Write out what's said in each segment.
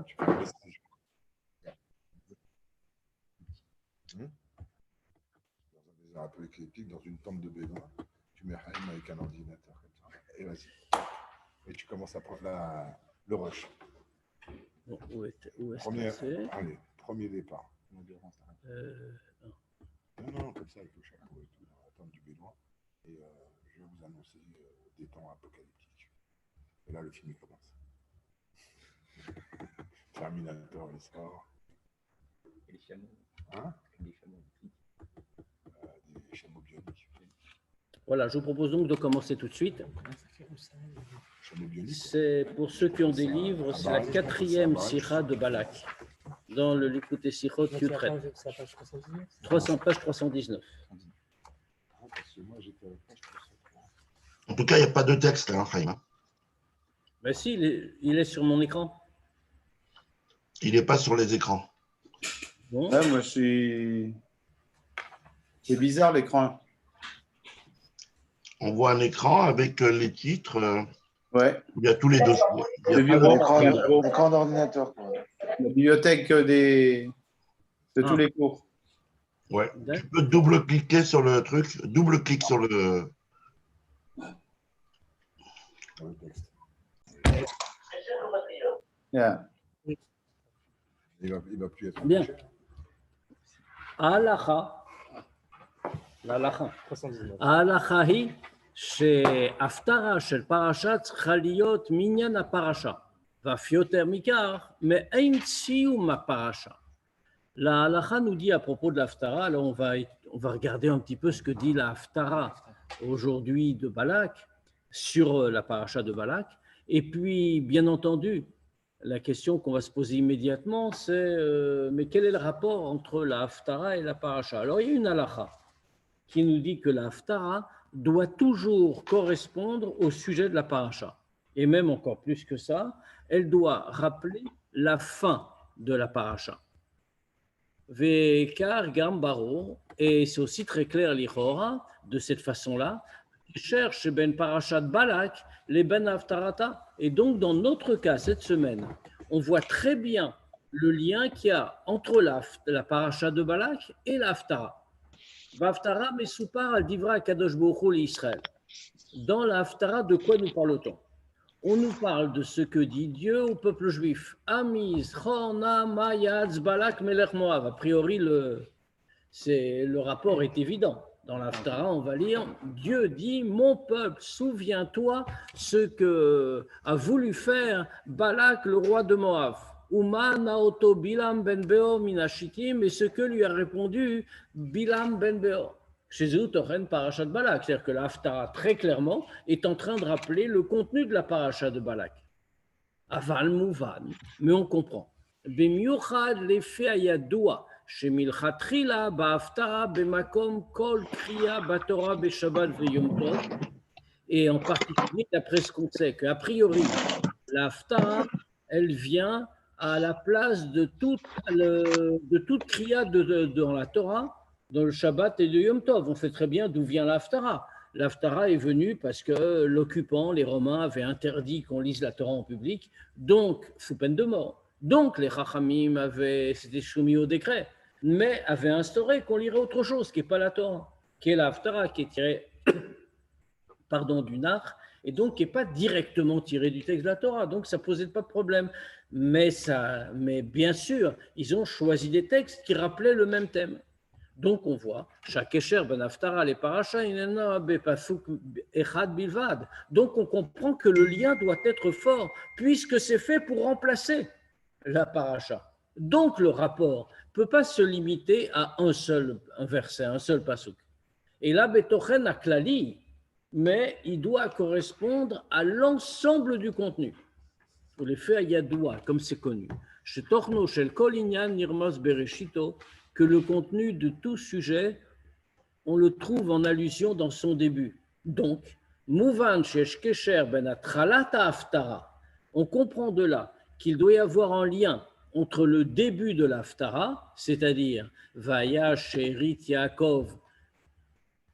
tu fais un message. Dans un désert un peu éclectique, dans une tente de bédouin, tu mets Haïm avec un ordinateur comme ça. Et vas-y. Et tu commences à prendre le rush. Bon, où est-ce allez, premier départ. non. Non, comme ça, avec le chapeau et tout, dans la tente du bédouin. Et je vais vous annoncer des temps apocalyptiques. Et là, le film il commence. Terminator, il sort. Et les chameaux. Hein? Les chameaux. Des chameaux bioniques. Voilà, je vous propose donc de commencer tout de suite. Chameaux bioniques. C'est pour ceux qui ont des livres, c'est la 4e sira de Balak, dans le Likutei Sichot Yutret. 300 pages 319. En tout cas, il n'y a pas de texte, hein, Chaim. Ben si, il est sur mon écran. Il n'est pas sur les écrans. Bon. Ouais, moi, je suis. C'est bizarre l'écran. On voit un écran avec les titres. Ouais. Il y a tous les dossiers. Le bureau, Écran d'ordinateur. la bibliothèque de tous les cours. Ouais. Tu peux double-cliquer sur le truc. Double-clic sur le. Yeah. Il va plus être. Bien. ההלכה, ההלכה היא שההפטרה של פרשה צריכה להיות מניין הפרשה, ואף יותר מכך, מעין סיום הפרשה. La halakha nous dit à propos de l'Haftara, alors on va regarder un petit peu ce que dit la Haftara aujourd'hui de Balak sur la paracha de Balak. Et puis, bien entendu, la question qu'on va se poser immédiatement, c'est mais quel est le rapport entre la Haftara et la paracha? Alors, il y a une halakha qui nous dit que la Haftara doit toujours correspondre au sujet de la paracha. Et même encore plus que ça, elle doit rappeler la fin de la paracha. Vekar Gambaro, et c'est aussi très clair l'Ichora, de cette façon-là, cherche ben parashat Balak, les ben Haftarata. Et donc, dans notre cas, cette semaine, on voit très bien le lien qu'il y a entre la paracha de Balak et la Haftara. Haftara mesupar al divra kadosh baruch hu l'Israël. Dans la Haftara, de quoi nous parle-t-on? On nous parle de ce que dit Dieu au peuple juif. Amiz, Chorna, Mayatz, Balak, Melech Moav. A priori, le rapport est évident. Dans l'Haftara, on va lire Dieu dit, mon peuple, souviens-toi ce que a voulu faire Balak, le roi de Moab. Uma naoto Bilam ben Beor minashitim, et ce que lui a répondu Bilam ben Beor. Chez eux, Tochen Parashat Balak, c'est-à-dire que la Haftara, très clairement, est en train de rappeler le contenu de la Paracha de Balak. Aval Mouvan, mais on comprend. Bemiuchad l'effet ayadoua, chez Milchatrila, Ba'aftara, Bemakom, Kol, Kriya, Batora, Beshabbat, Veyom Tov. Et en particulier, d'après ce qu'on sait, qu'a priori, la Haftara, elle vient à la place de toute Kriya dans la Torah, dans le Shabbat et le Yom Tov. On sait très bien d'où vient l'Haftara. L'Haftara est venue parce que l'occupant, les Romains, avaient interdit qu'on lise la Torah en public, donc sous peine de mort. Donc les Chachamim c'était soumis au décret, mais avaient instauré qu'on lirait autre chose qui n'est pas la Torah, qui est l'Haftara, qui est tirée du Nach, et donc qui n'est pas directement tiré du texte de la Torah. Donc ça ne posait pas de problème. Mais bien sûr, ils ont choisi des textes qui rappelaient le même thème. Donc on voit, chaque Esher ben Haftara les paracha inena bepasuk echad bilvad. Donc on comprend que le lien doit être fort puisque c'est fait pour remplacer la paracha. Donc le rapport ne peut pas se limiter à un verset, un seul pasuk. Et là betochen aklali, mais il doit correspondre à l'ensemble du contenu. Pour les faits ayadoua, comme c'est connu. Chez Torno, chez le Kol Inyan Nirmos Bereshito, que le contenu de tout sujet, on le trouve en allusion dans son début. Donc, Mouvan shesh kesher ben atralata haftara, on comprend de là qu'il doit y avoir un lien entre le début de l'haftara, c'est-à-dire Vaya sherit Yaakov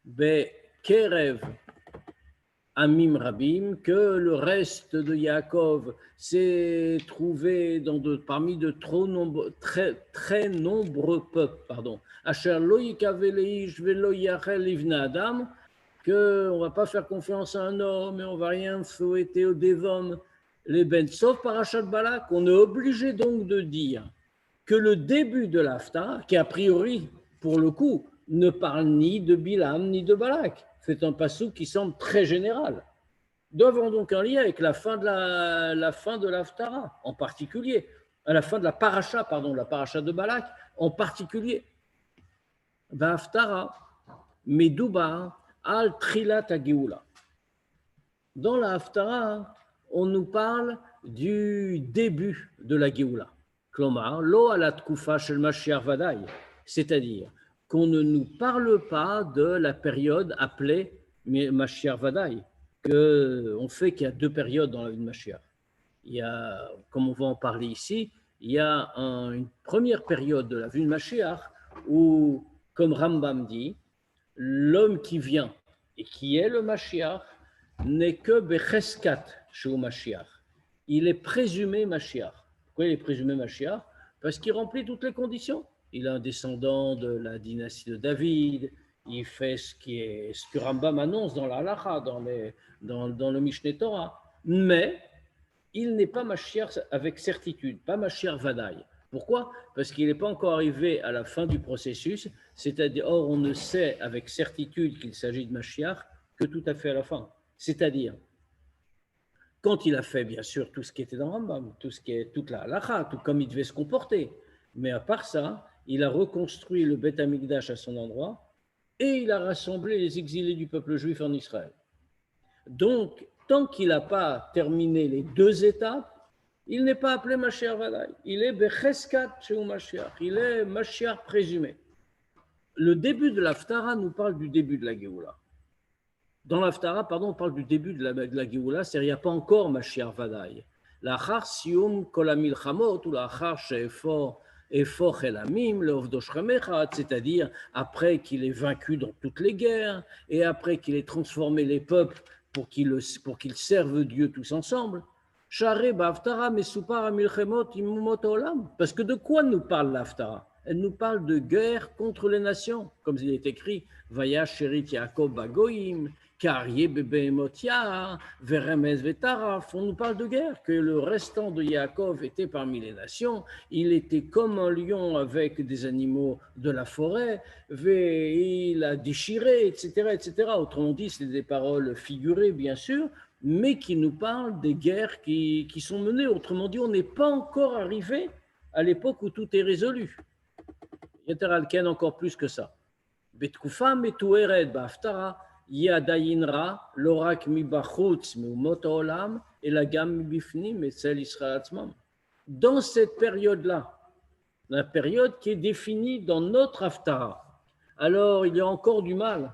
be kerev Amim Rabim, que le reste de Yaakov s'est trouvé parmi de très nombreux peuples, Asher lo yikave leish velo yachel livna adam, qu'on ne va pas faire confiance à un homme et on ne va rien souhaiter au des hommes, les ben, sauf Parashat Balak. On est obligé donc de dire que le début de l'Haftara, qui a priori, pour le coup, ne parle ni de Bilam ni de Balak, c'est un passage qui semble très général, doit avoir donc un lien avec la fin de l'Haftara, en particulier, à la fin de la paracha de Balak, en particulier. L'Haftara, Medouba, al Trilat Hageoula. Dans la Haftara, on nous parle du début de la Géoula. Klomar, lo alat kufa shel Mashiach Vadaï, c'est-à-dire qu'on ne nous parle pas de la période appelée Mashiach Vadaï, qu'on fait qu'il y a deux périodes dans la vie de Mashiach. Il y a, comme on va en parler ici, il y a une première période de la vie de Mashiach où, comme Rambam dit, l'homme qui vient et qui est le Mashiach n'est que Becheskat chez Mashiach. Il est présumé Mashiach. Pourquoi il est présumé Mashiach? Parce qu'il remplit toutes les conditions. Il est un descendant de la dynastie de David, il fait ce que Rambam annonce dans la Halacha, dans le Mishneh Torah, mais il n'est pas Mashiach avec certitude, pas Mashiach Vadaï. Pourquoi? Parce qu'il n'est pas encore arrivé à la fin du processus, c'est-à-dire, or on ne sait avec certitude qu'il s'agit de Mashiach que tout à fait à la fin. C'est-à-dire, quand il a fait bien sûr tout ce qui était dans Rambam, toute la halakha, tout comme il devait se comporter, mais à part ça, il a reconstruit le Beth Amikdash à son endroit et il a rassemblé les exilés du peuple juif en Israël. Donc, tant qu'il n'a pas terminé les deux étapes, il n'est pas appelé Mashiach Vadaï. Il est Becheskat chez Mashiach. Il est Mashiach présumé. Le début de l'Haftara nous parle du début de la Géoula. Dans l'Haftara, on parle du début de la Géoula, c'est-à-dire qu'il n'y a pas encore Mashiach Vadaï. L'achar sium kol hamilchamot ou l'achar she'efor elamim leovdosh chamecha, c'est-à-dire après qu'il ait vaincu dans toutes les guerres et après qu'il ait transformé les peuples pour qu'ils servent Dieu tous ensemble. Share b'Haftara mesupar hamilchemot imumot olam. Parce que de quoi nous parle l'Haftara? Elle nous parle de guerre contre les nations, comme il est écrit Vayash sherit Yaakov bagoyim, Karye bebehemotia, veremez vetaraf. On nous parle de guerre, que le restant de Yaakov était parmi les nations. Il était comme un lion avec des animaux de la forêt, il a déchiré, etc., etc. Autrement dit, c'est des paroles figurées, bien sûr, mais qui nous parlent des guerres qui sont menées. Autrement dit, on n'est pas encore arrivé à l'époque où tout est résolu. Yeteralken encore plus que ça. Betkoufa metouered b'Haftara yadayin ra lorak mibachutz meumot haolam et la gam mibifnim etzel Israël atzmam. Dans cette période-là, la période qui est définie dans notre Haftara, alors il y a encore du mal,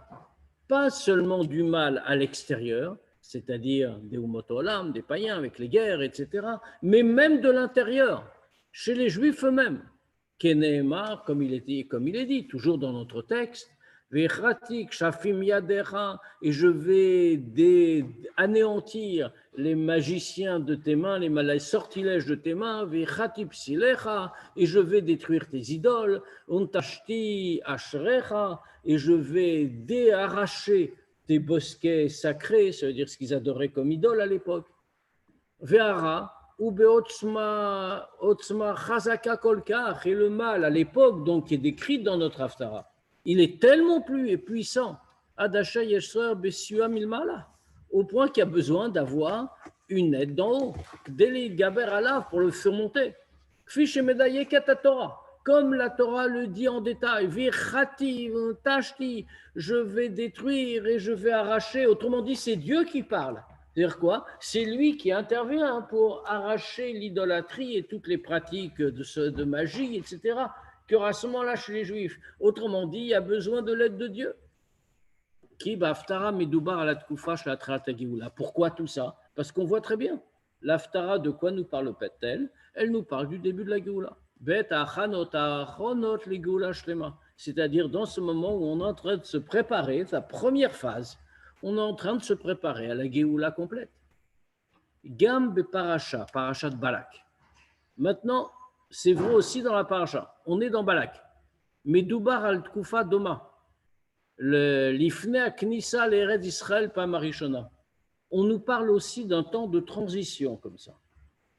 pas seulement du mal à l'extérieur, c'est-à-dire des umot haolam, des païens avec les guerres, etc., mais même de l'intérieur, chez les Juifs eux-mêmes. Keneemar, comme il est dit, toujours dans notre texte, Vechatik shafim yadecha, et je vais anéantir les magiciens de tes mains, les sortilèges de tes mains, Vechatip silecha, et je vais détruire tes idoles, Untashti ashrecha, et je vais arracher tes bosquets sacrés, ça veut dire ce qu'ils adoraient comme idole à l'époque. Ve'ara, ou be'otzma chazaka kolkach, et le mal à l'époque, donc qui est décrit dans notre Haftara, il est tellement plus puissant, adasha yesher besua milmala, au point qu'il y a besoin d'avoir une aide d'en haut, deli gaber alav pour le surmonter. Kfish medayeket Torah, comme la Torah le dit en détail, virchati tashti, je vais détruire et je vais arracher. Autrement dit, c'est Dieu qui parle. C'est-à-dire quoi? C'est lui qui intervient pour arracher l'idolâtrie et toutes les pratiques de magie, etc., qu'il y aura à ce moment-là chez les Juifs. Autrement dit, il y a besoin de l'aide de Dieu. Pourquoi tout ça? Parce qu'on voit très bien. L'Haftara, de quoi nous parle-t-elle? Elle nous parle du début de la Géoula. C'est-à-dire dans ce moment où on est en train de se préparer, sa première phase, On est en train de se préparer à la Géoula complète. Gam be parasha, parasha de Balak. Maintenant, c'est vrai aussi dans la parasha. On est dans Balak. Mais Doubar al Tkufa Doma. L'Ifne Knissa l'Eretz d'Israël Pamarishona. On nous parle aussi d'un temps de transition comme ça.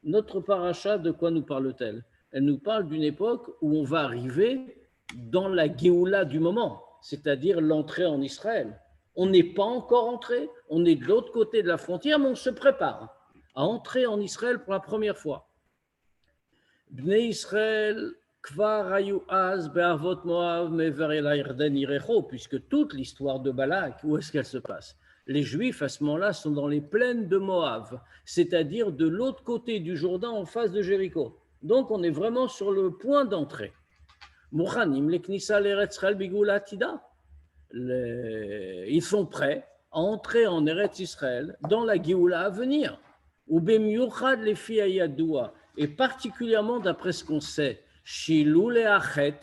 Notre paracha, de quoi nous parle-t-elle? Elle nous parle d'une époque où on va arriver dans la Géoula du moment, c'est-à-dire l'entrée en Israël. On n'est pas encore entré, on est de l'autre côté de la frontière, mais on se prépare à entrer en Israël pour la première fois. Bnei Israël, Kvar hayu az be'avot Moav mever el ha'Yarden irecho, puisque toute l'histoire de Balak, où est-ce qu'elle se passe? Les Juifs, à ce moment-là, sont dans les plaines de Moab, c'est-à-dire de l'autre côté du Jourdain, en face de Jéricho. Donc, on est vraiment sur le point d'entrée. Mochanim leknissa l'Eretz Israël bigula atida. Ils sont prêts à entrer en Eretz Israël dans la Géoula à venir. Ou bemiuchad lefi hayadoua, et particulièrement d'après ce qu'on sait, shilou leachet,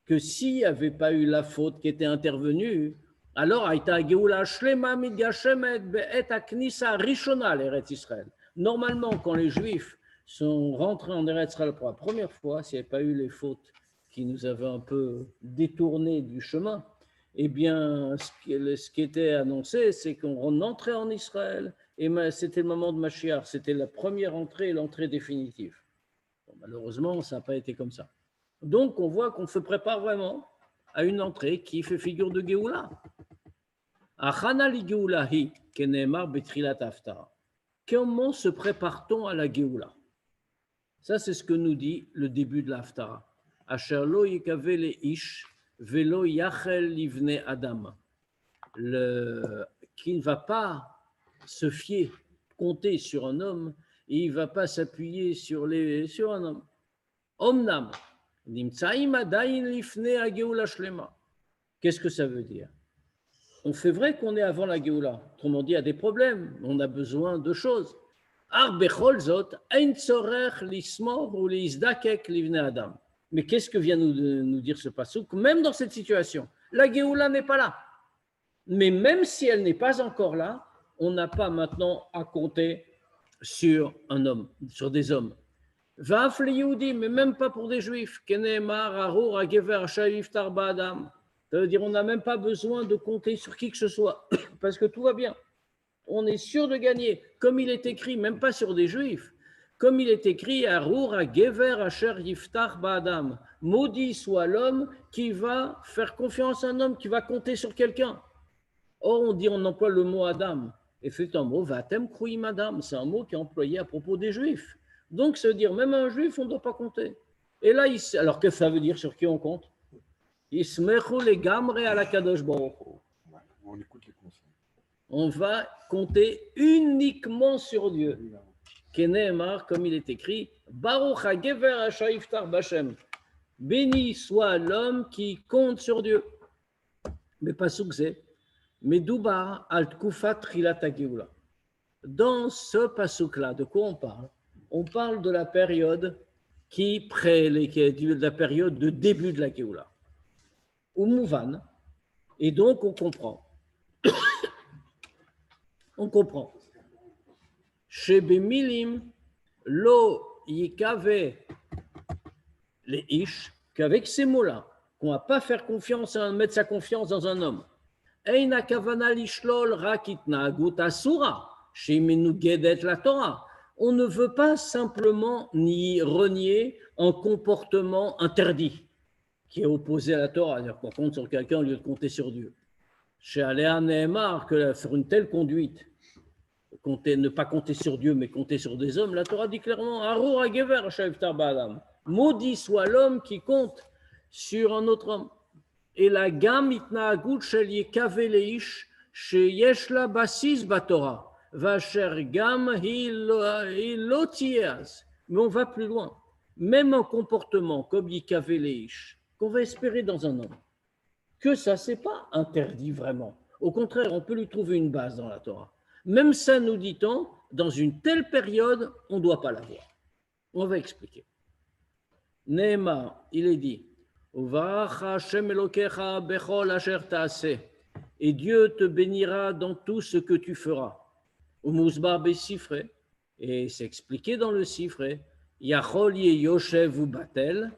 que s'il n'y avait pas eu la faute qui était intervenue, alors Aïta Géoula shlema midgashemet be'et haknissa rishona l'Eretz Israël. Normalement, quand les Juifs sont rentrés en Eretz Israël pour la première fois, s'il n'y avait pas eu les fautes qui nous avaient un peu détournés du chemin, eh bien, ce qui était annoncé, c'est qu'on entrait en Israël et c'était le moment de Mashiach, c'était la première entrée et l'entrée définitive. Bon, malheureusement, ça n'a pas été comme ça. Donc, on voit qu'on se prépare vraiment à une entrée qui fait figure de Géoula. Achana li Géoula hi, kenemar betrilat haftara. Comment se prépare-t-on à la Géoula? Ça, c'est ce que nous dit le début de la Haftara. Asher lo yikave le ish velo yachel livne adam. Qui ne va pas se fier, compter sur un homme, et il ne va pas s'appuyer sur un homme. Omnam, nimtsaim adayin lifne hageoula shlema. Qu'est-ce que ça veut dire? On fait vrai qu'on est avant la Géoula. Autrement dit, il y a des problèmes. On a besoin de choses. Ar bechol zot, ein tzorech lismor ou lizdakek livne adam. Mais qu'est-ce que vient nous dire ce passouk? Même dans cette situation, la Géoula n'est pas là. Mais même si elle n'est pas encore là, on n'a pas maintenant à compter sur un homme, sur des hommes. Va'af le Yehudi, mais même pas pour des Juifs. Kenemar arur hagever shayiftar ba'adam. Ça veut dire on n'a même pas besoin de compter sur qui que ce soit, parce que tout va bien. On est sûr de gagner, comme il est écrit, même pas sur des Juifs, comme il est écrit arur hagever asher yiftar ba'adam. Maudit soit l'homme qui va faire confiance à un homme, qui va compter sur quelqu'un. Or, on emploie le mot Adam. Effectivement, vatem kruim Adam, c'est un mot qui est employé à propos des Juifs. Donc, ça veut dire, même un Juif, on ne doit pas compter. Et là, alors, qu'est-ce que ça veut dire sur qui on compte? Ismechu le gamre à la kadosh baruch hu. On écoute les conseils. On va compter uniquement sur Dieu. Kenemar, comme il est écrit, Baruch hagever asher yiftar b'Hashem. Béni soit l'homme qui compte sur Dieu. Mais pas c'est. Medouba al tkufat trilat hageoula. Dans ce passouk-là, de quoi on parle? On parle de la période de la période de début de la Géoula. Ou Mouvan. Et donc, on comprend. On comprend. Chez Bemilim, lo yikave les ish, qu'avec ces mots-là, qu'on ne va pas faire confiance, mettre sa confiance dans un homme. Eina kavana lishlol rakitna agut asura, chez menugedet la Torah. On ne veut pas simplement ni renier un comportement interdit qui est opposé à la Torah, c'est-à-dire qu'on compte sur quelqu'un au lieu de compter sur Dieu. Chez Aléa Nehemar, que faire une telle conduite, ne pas compter sur Dieu, mais compter sur des hommes, la Torah dit clairement Arur hagever shayiftar ba'adam. Maudit soit l'homme qui compte sur un autre homme. Et la gam itnaagut shel yekave leish sheyesh la basis batorah. Vacher gam hilotias. Mais on va plus loin. Même un comportement comme yekave leish, qu'on va espérer dans un homme, que ça, c'est pas interdit vraiment. Au contraire, on peut lui trouver une base dans la Torah. Même ça, nous dit-on, dans une telle période, on ne doit pas l'avoir. On va expliquer. Nehemar, il est dit, et Dieu te bénira dans tout ce que tu feras. Umusbar besifre, et c'est expliqué dans le sifre, Yachol yoshev ou batel.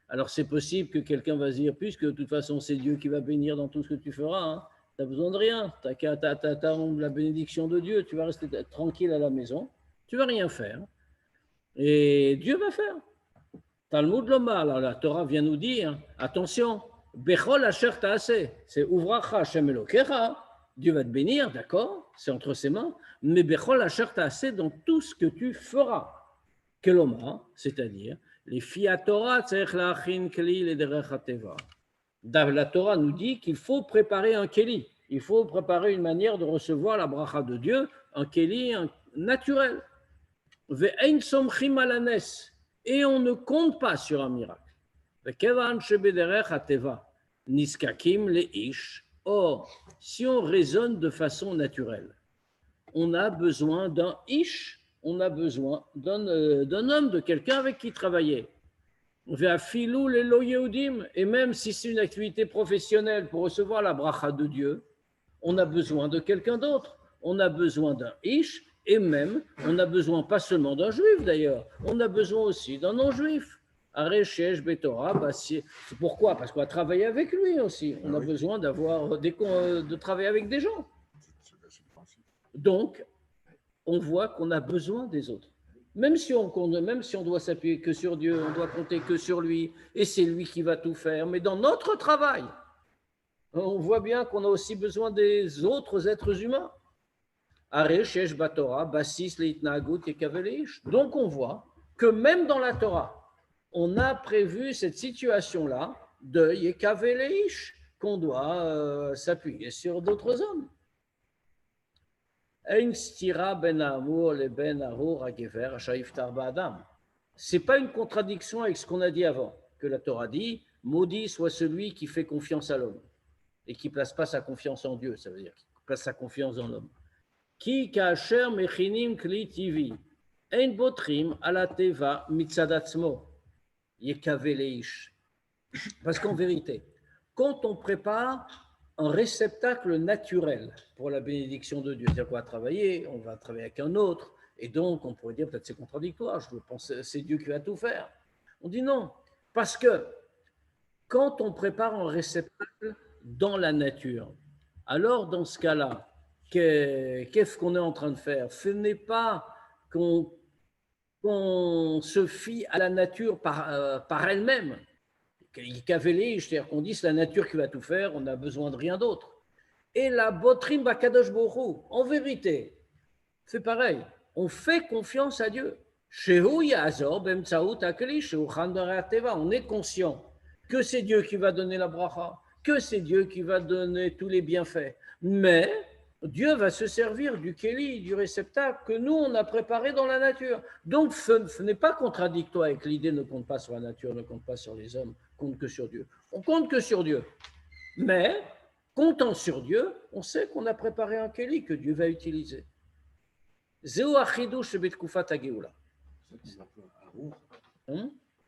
Alors c'est possible que quelqu'un va se dire, puisque de toute façon c'est Dieu qui va bénir dans tout ce que tu feras, hein, tu n'as besoin de rien, tu as la bénédiction de Dieu, tu vas rester tranquille à la maison, tu ne vas rien faire, et Dieu va faire. Talmud Lomar, la Torah vient nous dire, attention, Bechol asher ta'aseh, c'est Uvracha Hashem Elokecha, Dieu va te bénir, d'accord, c'est entre ses mains, mais Bechol asher ta'aseh dans tout ce que tu feras. Keloma, c'est-à-dire, les fiat Torah, tzarech la'achin keli lederech hateva. La Torah nous dit qu'il faut préparer un keli, il faut préparer une manière de recevoir la bracha de Dieu, un keli naturel. Ve'ein somchim alanes, et on ne compte pas sur un miracle. Ve'kevan shebederech hateva, niskakim leish. Or, si on raisonne de façon naturelle, on a besoin d'un ish, on a besoin d'un homme, de quelqu'un avec qui travailler. Et même si c'est une activité professionnelle pour recevoir la bracha de Dieu, on a besoin de quelqu'un d'autre. On a besoin d'un ish, et même, on a besoin pas seulement d'un juif d'ailleurs, on a besoin aussi d'un non-juif. Pourquoi? Parce qu'on va travailler avec lui aussi. On a besoin de travailler avec des gens. Donc, on voit qu'on a besoin des autres. Même si on doit s'appuyer que sur Dieu, on doit compter que sur lui, et c'est lui qui va tout faire. Mais dans notre travail, on voit bien qu'on a aussi besoin des autres êtres humains. Donc on voit que même dans la Torah, on a prévu cette situation-là de Yekaveleish, qu'on doit s'appuyer sur d'autres hommes. C'est pas une contradiction avec ce qu'on a dit avant, que la Torah dit, maudit soit celui qui fait confiance à l'homme et qui place pas sa confiance en Dieu, ça veut dire qui place sa confiance dans l'homme. Ki kasher mechinim kli tivi, ein botrim ala teva mitzadatzmo, yekaveleish. Parce qu'en vérité, quand on prépare un réceptacle naturel pour la bénédiction de Dieu, c'est-à-dire qu'on va travailler, avec un autre, et donc on pourrait dire peut-être c'est contradictoire, je pense que c'est Dieu qui va tout faire. On dit non, parce que quand on prépare un réceptacle dans la nature, alors dans ce cas-là, qu'est-ce qu'on est en train de faire? Ce n'est pas qu'on se fie à la nature par elle-même, c'est-à-dire qu'on dit c'est la nature qui va tout faire, on n'a besoin de rien d'autre. Et la botrim bakadosh borou, en vérité, c'est pareil, on fait confiance à Dieu. On est conscient que c'est Dieu qui va donner la bracha, que c'est Dieu qui va donner tous les bienfaits. Mais Dieu va se servir du kéli, du réceptacle que nous, on a préparé dans la nature. Donc, ce n'est pas contradictoire avec l'idée ne compte pas sur la nature, ne compte pas sur les hommes, compte que sur Dieu. On compte que sur Dieu. Mais, comptant sur Dieu, on sait qu'on a préparé un kéli que Dieu va utiliser. Zéo achidouche betkufat hageoula.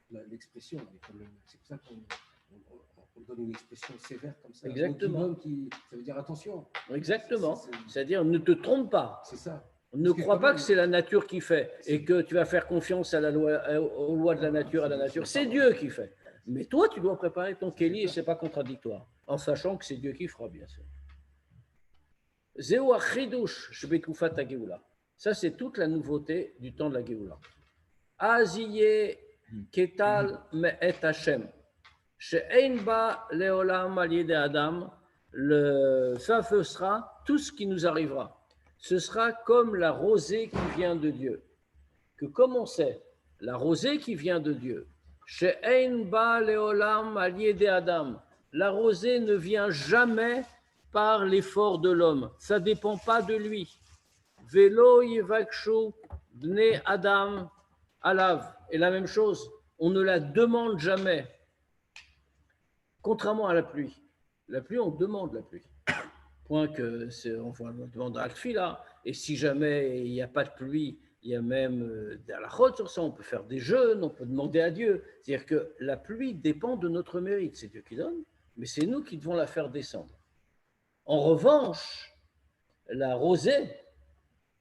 L'expression, c'est pour ça qu'on donne une expression sévère comme ça. Exactement. Ça veut dire attention. Exactement. C'est-à-dire, ne te trompe pas. C'est ça. Ne crois pas que c'est la nature qui fait et que tu vas faire confiance à aux lois de la nature, à la nature. C'est Dieu qui fait. Mais toi, tu dois préparer ton kéli et ce n'est pas contradictoire, en sachant que c'est Dieu qui fera, bien sûr. Zéo achidouche shebekufat hageoula. Ça, c'est toute la nouveauté du temps de la Géoula. Aziye ketal me'et Hashem. She'ein ba leolam al yedei adam. Ça sera tout ce qui nous arrivera. Ce sera comme la rosée qui vient de Dieu. Que comme on sait, la rosée qui vient de Dieu, she'ein ba leolam al yedei adam. La rosée ne vient jamais par l'effort de l'homme. Ça ne dépend pas de lui. Velo yivakshu bnei adam alav. Et la même chose, on ne la demande jamais. Contrairement à la pluie. La pluie, on demande la pluie. Point que on demande à Alfila. Et si jamais il n'y a pas de pluie, il y a même des halachot sur ça. On peut faire des jeûnes, on peut demander à Dieu. C'est-à-dire que la pluie dépend de notre mérite. C'est Dieu qui donne, mais c'est nous qui devons la faire descendre. En revanche, la rosée,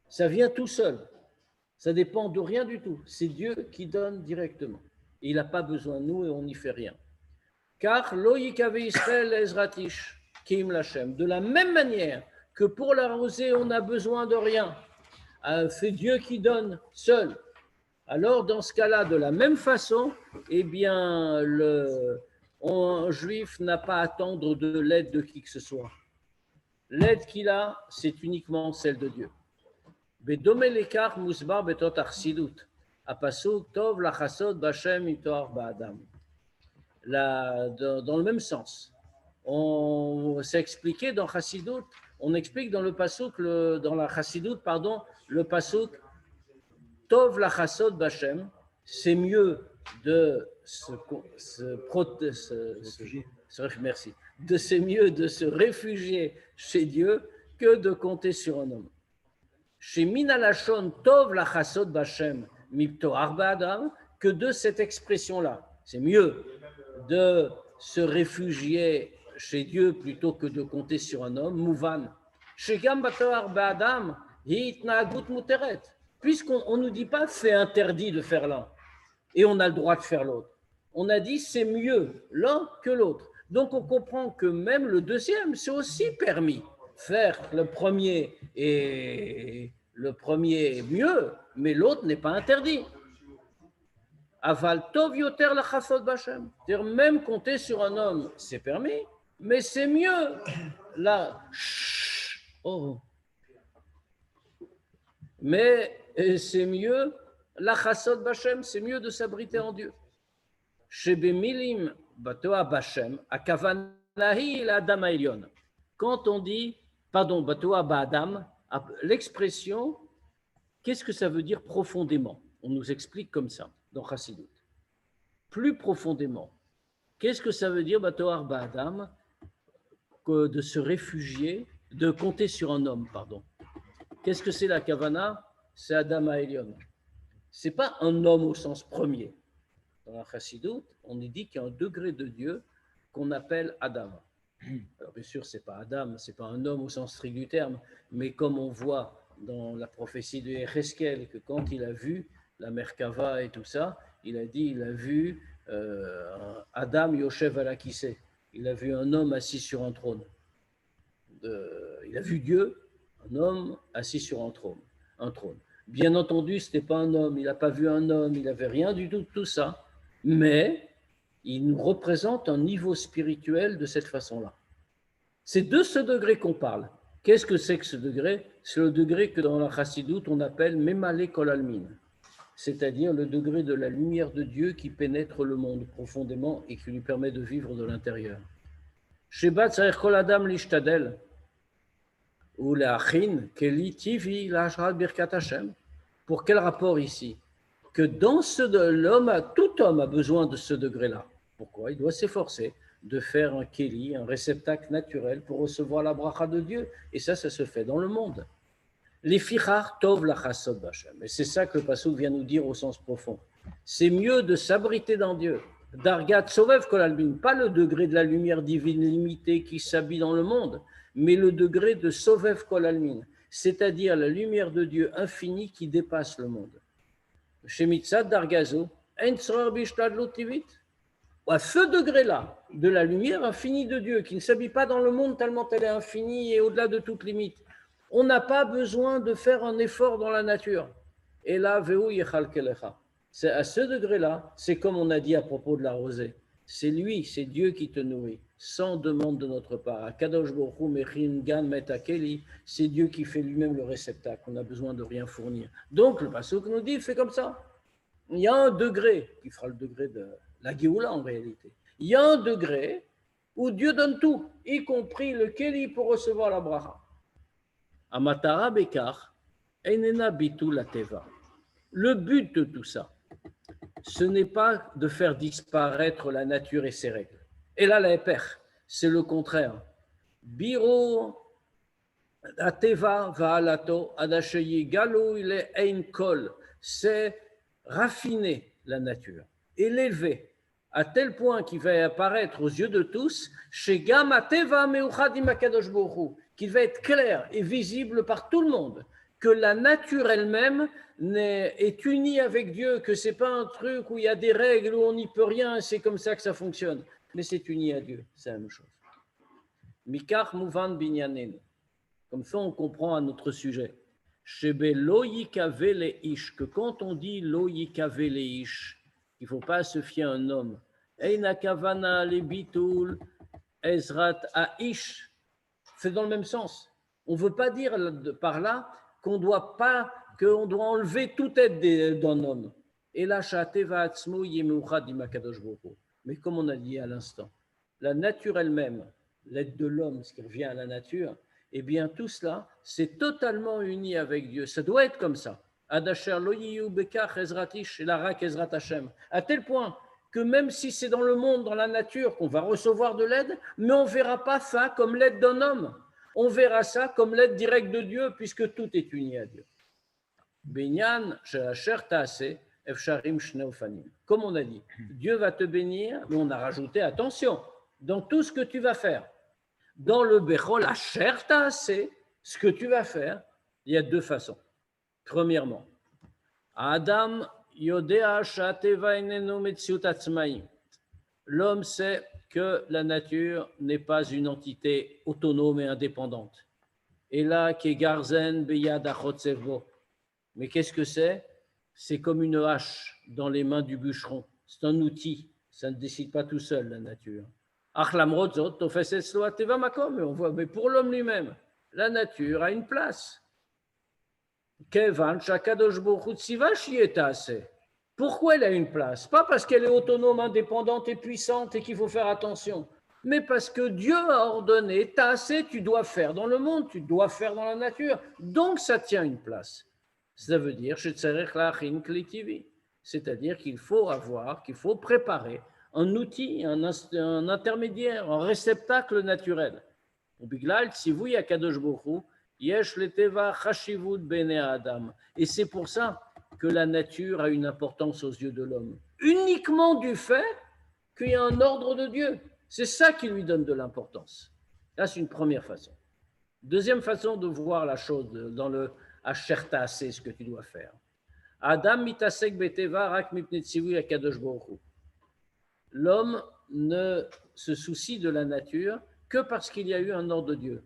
ça vient tout seul. Ça dépend de rien du tout. C'est Dieu qui donne directement. Il n'a pas besoin de nous et on n'y fait rien. Car lo yikave Israël ezratish kim lachem. De la même manière que pour la rosée, on n'a besoin de rien. C'est Dieu qui donne seul. Alors, dans ce cas-là, de la même façon, eh bien, un juif n'a pas à attendre de l'aide de qui que ce soit. L'aide qu'il a, c'est uniquement celle de Dieu. Bedome lekar musbar betot arsidut. Apasuk tov lachasod b'Hashem itoar ba'adam. Dans le même sens. On s'est expliqué dans Chassidut, on explique dans le pasuk, dans la Chassidut, pardon, le pasuk Tov lachasod b'Hashem, c'est mieux de merci, c'est mieux de se réfugier chez Dieu que de compter sur un homme. Chez Minalachon Tov lachasod b'Hashem miptoar ba'adam, que de cette expression-là, c'est mieux de se réfugier chez Dieu plutôt que de compter sur un homme. Mouvan. Chez Gam batoar ba'adam hitnagut muteret. Puisqu'on ne nous dit pas c'est interdit de faire l'un et on a le droit de faire l'autre. On a dit c'est mieux l'un que l'autre. Donc on comprend que même le deuxième, c'est aussi permis. Faire le premier est mieux, mais l'autre n'est pas interdit. Aval tov yoter lachasod b'Hashem. C'est-à-dire même compter sur un homme, c'est permis, mais c'est mieux. Là, mais c'est mieux, la chasod b'Hashem, c'est mieux de s'abriter en Dieu. Shebemilim batoa b'Hashem, akavanahi l'adam ha'elyon. Quand on dit, pardon, batoa ba'adam, l'expression, qu'est-ce que ça veut dire profondément? On nous explique comme ça dans Chassidut. Plus profondément, qu'est-ce que ça veut dire batoa ba'adam, que de se réfugier, de compter sur un homme, pardon. Qu'est-ce que c'est la kavana? C'est Adam ha'elyon. Ce n'est pas un homme au sens premier. Dans la Chassidut, on est dit qu'il y a un degré de Dieu qu'on appelle Adam. Alors bien sûr, ce n'est pas Adam, ce n'est pas un homme au sens strict du terme, mais comme on voit dans la prophétie de Yecheskel, que quand il a vu la Merkava et tout ça, il a dit, il a vu Adam Yoshev Alakissé. Il a vu un homme assis sur un trône. Il a vu Dieu, un homme assis sur un trône. Bien entendu, ce n'était pas un homme, il n'a pas vu un homme, il n'avait rien du tout de tout ça, mais il nous représente un niveau spirituel de cette façon-là. C'est de ce degré qu'on parle. Qu'est-ce que c'est que ce degré? C'est le degré que dans la Chassidut, on appelle Memale Kol Almin, c'est-à-dire le degré de la lumière de Dieu qui pénètre le monde profondément et qui lui permet de vivre de l'intérieur. Shebat Tzarech Kol Adam Lishtadel, ou la Achin, Keli Tivi, la Hashrat Birkat Hashem. Pour quel rapport ici? Que dans tout homme a besoin de ce degré-là. Pourquoi? Il doit s'efforcer de faire un Keli, un réceptacle naturel pour recevoir la bracha de Dieu. Et ça se fait dans le monde. Les fichar tov la chasod b'Hashem. Et c'est ça que le pasuk vient nous dire au sens profond. C'est mieux de s'abriter dans Dieu. Dargat sovev kol albin, pas le degré de la lumière divine limitée qui s'habille dans le monde, mais le degré de Sovev Kol Almin, c'est-à-dire la lumière de Dieu infinie qui dépasse le monde. Chez Mitzad Dargazo, à ce degré-là, de la lumière infinie de Dieu, qui ne s'habille pas dans le monde tellement elle est infinie et au-delà de toute limite, on n'a pas besoin de faire un effort dans la nature. Et là, c'est à ce degré-là, c'est comme on a dit à propos de la rosée. C'est lui, c'est Dieu qui te nourrit, sans demande de notre part. Akadosh Baruch Hu mechin gan metakeli, c'est Dieu qui fait lui-même le réceptacle. On n'a besoin de rien fournir. Donc le pasuk nous dit, fait comme ça. Il y a un degré qui fera le degré de la Géoula en réalité. Il y a un degré où Dieu donne tout, y compris le keli pour recevoir la bracha. Amatara bekar enena bitu la teva. Le but de tout ça, ce n'est pas de faire disparaître la nature et ses règles. Et là, la éper, c'est le contraire. Biro ateva va'alato adasheyi galo il ein kol, c'est raffiner la nature et l'élever à tel point qu'il va apparaître aux yeux de tous, chez Gam Teva Meuchadim Akadosh Baruch Hu, qu'il va être clair et visible par tout le monde, que la nature elle-même est unie avec Dieu, que ce n'est pas un truc où il y a des règles, où on n'y peut rien, et c'est comme ça que ça fonctionne. Mais c'est uni à Dieu, c'est la même chose. Mikach Muvan Binyanenu. Comme ça, on comprend à notre sujet. Shebe lo yikave le ish, que quand on dit lo yikave le ish, il ne faut pas se fier à un homme. Eina kavana le bitul ezrat aish. C'est dans le même sens. On ne veut pas dire par là qu'on doit enlever toute aide d'un homme. Et là, mais comme on a dit à l'instant, la nature elle-même, l'aide de l'homme, ce qui revient à la nature, eh bien tout cela, c'est totalement uni avec Dieu. Ça doit être comme ça. À tel point que même si c'est dans le monde, dans la nature, qu'on va recevoir de l'aide, mais on ne verra pas ça comme l'aide d'un homme. On verra ça comme l'aide directe de Dieu, puisque tout est uni à Dieu. Comme on a dit, Dieu va te bénir, mais on a rajouté, attention, dans tout ce que tu vas faire. Dans le Bechol Asher Taaseh, ce que tu vas faire, il y a deux façons. Premièrement, Adam Yodea Shateva Eneno Metziut Atzmaim. L'homme sait que la nature n'est pas une entité autonome et indépendante. Et là, Kegarzen Beyad Achotzevbo. Mais qu'est-ce que c'est? C'est comme une hache dans les mains du bûcheron. C'est un outil. Ça ne décide pas tout seul, la nature. Mais on voit, mais pour l'homme lui-même, la nature a une place. Pourquoi elle a une place? Pas parce qu'elle est autonome, indépendante et puissante et qu'il faut faire attention, mais parce que Dieu a ordonné, tu dois faire dans le monde, tu dois faire dans la nature. Donc ça tient une place. Ça veut dire, c'est-à-dire qu'il faut préparer un outil, un intermédiaire, un réceptacle naturel. Et c'est pour ça que la nature a une importance aux yeux de l'homme. Uniquement du fait qu'il y a un ordre de Dieu. C'est ça qui lui donne de l'importance. Là, c'est une première façon. Deuxième façon de voir la chose dans le Asher Taaseh, ce que tu dois faire. Adam mitasek beteva rak mipnei tzivui hakadosh baruch hu. L'homme ne se soucie de la nature que parce qu'il y a eu un ordre de Dieu.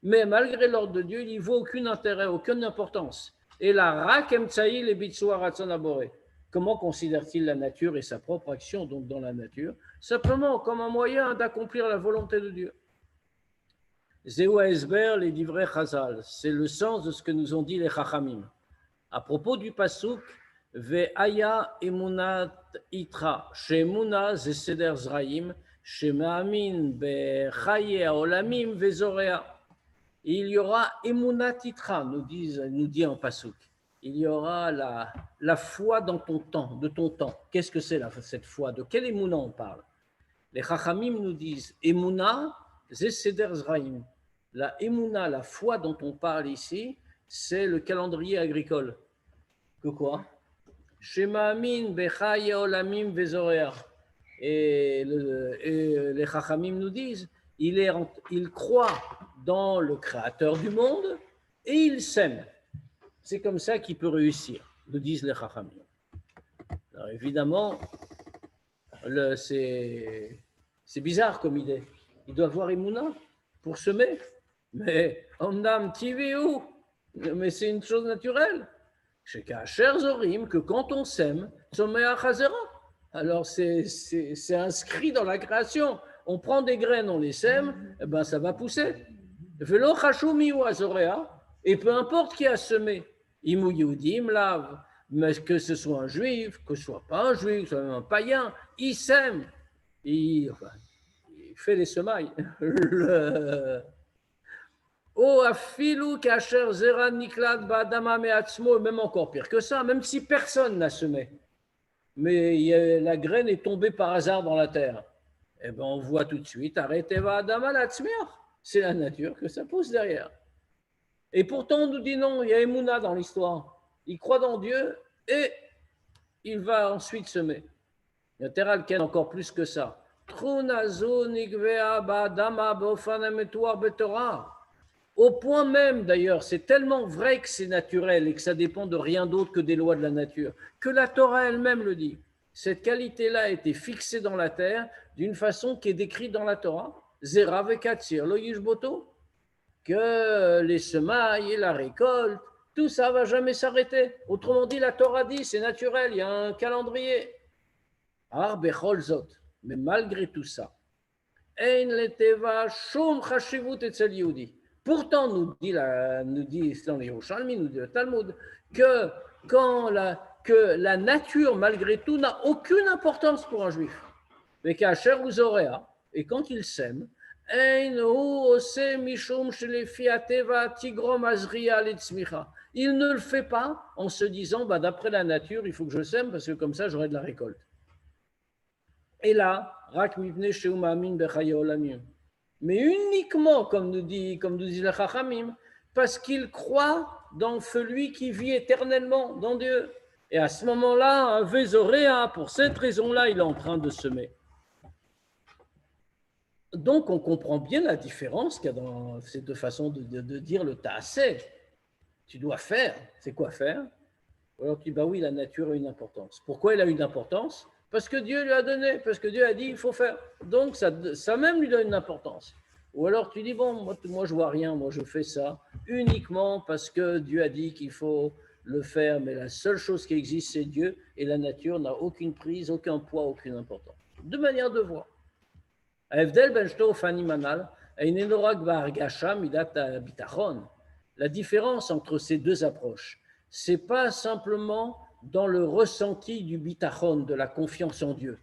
Mais malgré l'ordre de Dieu, il n'y vaut aucun intérêt, aucune importance. Et la rak emtsaï le bitsua ratzon aboré. Comment considère-t-il la nature et sa propre action donc dans la nature? Simplement comme un moyen d'accomplir la volonté de Dieu. Zéou Esber, les divrei Chazal, c'est le sens de ce que nous ont dit les Chachamim. À propos du pasuk, Ve'aya emunat itra, she'emuna ze seder zraim, she'ma'amin bechaye haolamim ve'zorea. Il y aura emunat itra, nous dit en pasuk. Il y aura la foi dans ton temps, de ton temps. Qu'est-ce que c'est cette foi? De quelle emuna on parle? Les Chachamim nous disent emuna ze seder zraim. La emuna, la foi dont on parle ici, c'est le calendrier agricole. Que quoi? Shema'amin bechaye olamim vezorea. Et les Chachamim nous disent, il croit dans le Créateur du monde et il sème. C'est comme ça qu'il peut réussir, nous disent les Chachamim. Alors évidemment, c'est bizarre comme idée. Il doit avoir emuna pour semer. Mais Omnam Tiviu, mais c'est une chose naturelle. Chez Kacher Zorim, que quand on sème, Somea Chazera. Alors c'est inscrit dans la création. On prend des graines, on les sème, et ben ça va pousser. Velo Chashumi ou Azorea, et peu importe qui a semé, Imu Yudim Lav, mais que ce soit un juif, que ce soit pas un juif, que ce soit même un païen, il sème, il fait les semailles. Oh, afilou kacher zera niklat ba'adama me'atzmo, même encore pire que ça, même si personne n'a semé, mais la graine est tombée par hasard dans la terre, eh ben on voit tout de suite, arrêtez ba'adama l'atzmiach, c'est la nature que ça pousse derrière. Et pourtant on nous dit non, il y a Emouna dans l'histoire, il croit dans Dieu et il va ensuite semer. Latéral Ken, encore plus que ça. Au point même, d'ailleurs, c'est tellement vrai que c'est naturel et que ça dépend de rien d'autre que des lois de la nature, que la Torah elle-même le dit. Cette qualité-là a été fixée dans la terre d'une façon qui est décrite dans la Torah. Zera vekatsir lo yishboto. Que les semailles et la récolte, tout ça ne va jamais s'arrêter. Autrement dit, la Torah dit, c'est naturel, il y a un calendrier. Ar bechol zot. Mais malgré tout ça, ein leteva shum chashivut etzel Yehudi. Pourtant, nous dit dans les Yerushalmi, nous dit le Talmud, que la nature, malgré tout, n'a aucune importance pour un juif. Mais qu'Asher uzorea, et quand il sème, il ne le fait pas en se disant, d'après la nature, il faut que je sème parce que comme ça, j'aurai de la récolte. Et là, mais uniquement, comme nous dit le Chachamim, parce qu'il croit dans celui qui vit éternellement, dans Dieu. Et à ce moment-là, un Vézoréa, pour cette raison-là, il est en train de semer. Donc, on comprend bien la différence qu'il y a dans ces deux façons de dire le ta'aseh. Tu dois faire. C'est quoi faire? Ou alors tu dis, oui, la nature a une importance. Pourquoi elle a une importance? Parce que Dieu lui a donné, parce que Dieu a dit, il faut faire. Donc, ça même lui donne une importance. Ou alors tu dis, moi je vois rien, moi je fais ça uniquement parce que Dieu a dit qu'il faut le faire, mais la seule chose qui existe, c'est Dieu, et la nature n'a aucune prise, aucun poids, aucune importance. Deux manières de voir. La différence entre ces deux approches, c'est pas simplement dans le ressenti du bitachon, de la confiance en Dieu.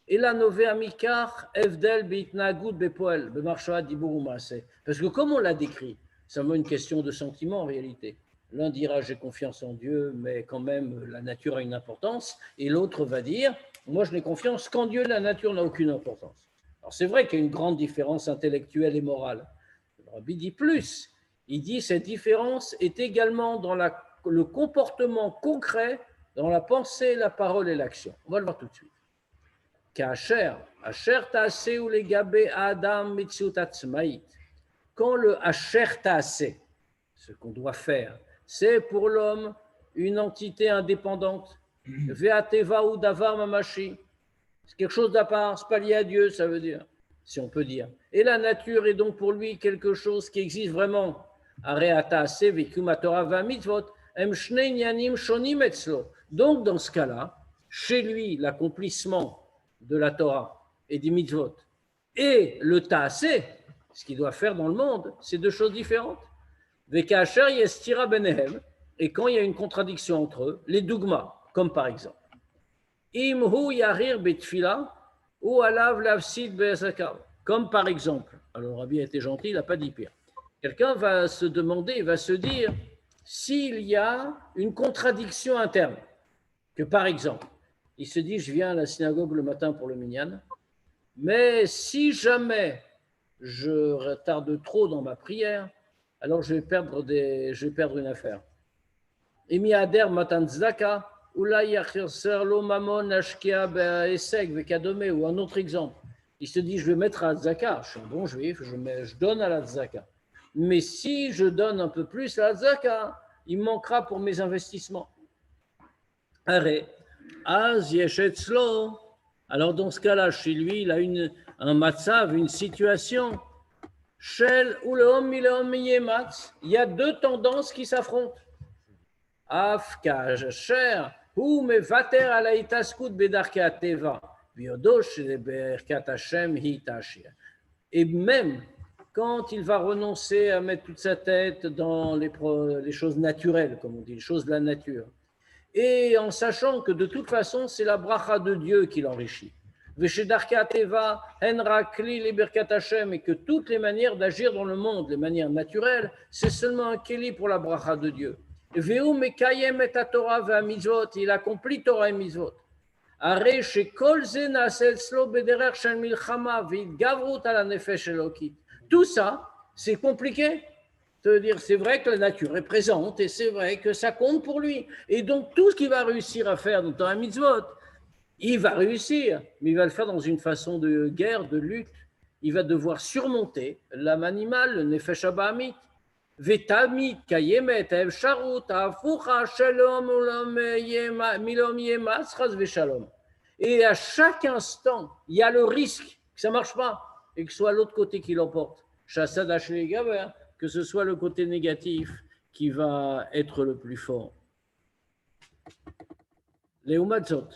Et la nové amikar evdel beitnagut bepoel bemarshua dibur umaase. Parce que comme on l'a décrit, c'est vraiment une question de sentiment en réalité. L'un dira j'ai confiance en Dieu, mais quand même la nature a une importance, et l'autre va dire moi je n'ai confiance qu'en Dieu, la nature n'a aucune importance. Alors c'est vrai qu'il y a une grande différence intellectuelle et morale. Le Rabbi dit plus, il dit cette différence est également dans le comportement concret, dans la pensée, la parole et l'action. On va le voir tout de suite. Quand le asher ta'aseh, ce qu'on doit faire, c'est pour l'homme une entité indépendante, ve'ateva ou davar mamashi, c'est quelque chose d'à part, c'est pas lié à Dieu, ça veut dire, si on peut dire. Et la nature est donc pour lui quelque chose qui existe vraiment. Donc dans ce cas-là, chez lui, l'accomplissement de la Torah et des mitzvot et le ta'aseh, ce qu'il doit faire dans le monde, c'est deux choses différentes. Et quand il y a une contradiction entre eux, les dogmas, comme par exemple, comme par exemple, alors Rabbi a été gentil, il n'a pas dit pire. Quelqu'un va se demander, il va se dire, s'il y a une contradiction interne, que par exemple, il se dit, je viens à la synagogue le matin pour le minyan, mais si jamais je retarde trop dans ma prière, alors je vais perdre une affaire. Et miader matan tzedaka, ou un autre exemple. Il se dit, je vais mettre à la tzedaka, je suis un bon juif, je donne à la tzedaka. Mais si je donne un peu plus à la tzedaka, il manquera pour mes investissements. Alors dans ce cas-là, chez lui, il a un matzav, une situation. Il y a deux tendances qui s'affrontent. Et même quand il va renoncer à mettre toute sa tête dans les choses naturelles, comme on dit, les choses de la nature, et en sachant que de toute façon, c'est la bracha de Dieu qui l'enrichit. Et que toutes les manières d'agir dans le monde, les manières naturelles, c'est seulement un keli pour la bracha de Dieu. Il accomplit Torah et mitzvot. Tout ça, c'est compliqué. C'est-à-dire, c'est vrai que la nature est présente et c'est vrai que ça compte pour lui. Et donc, tout ce qu'il va réussir à faire dans un mitzvot, il va réussir, mais il va le faire dans une façon de guerre, de lutte. Il va devoir surmonter l'âme animale, le nefesh abahamit. Vetamit kayemet efsharut hafucha shalom milom yemas chas veshalom. Et à chaque instant, il y a le risque que ça ne marche pas et que ce soit l'autre côté qui l'emporte. Chassad hachli gaber, que ce soit le côté négatif qui va être le plus fort. Léomatzot,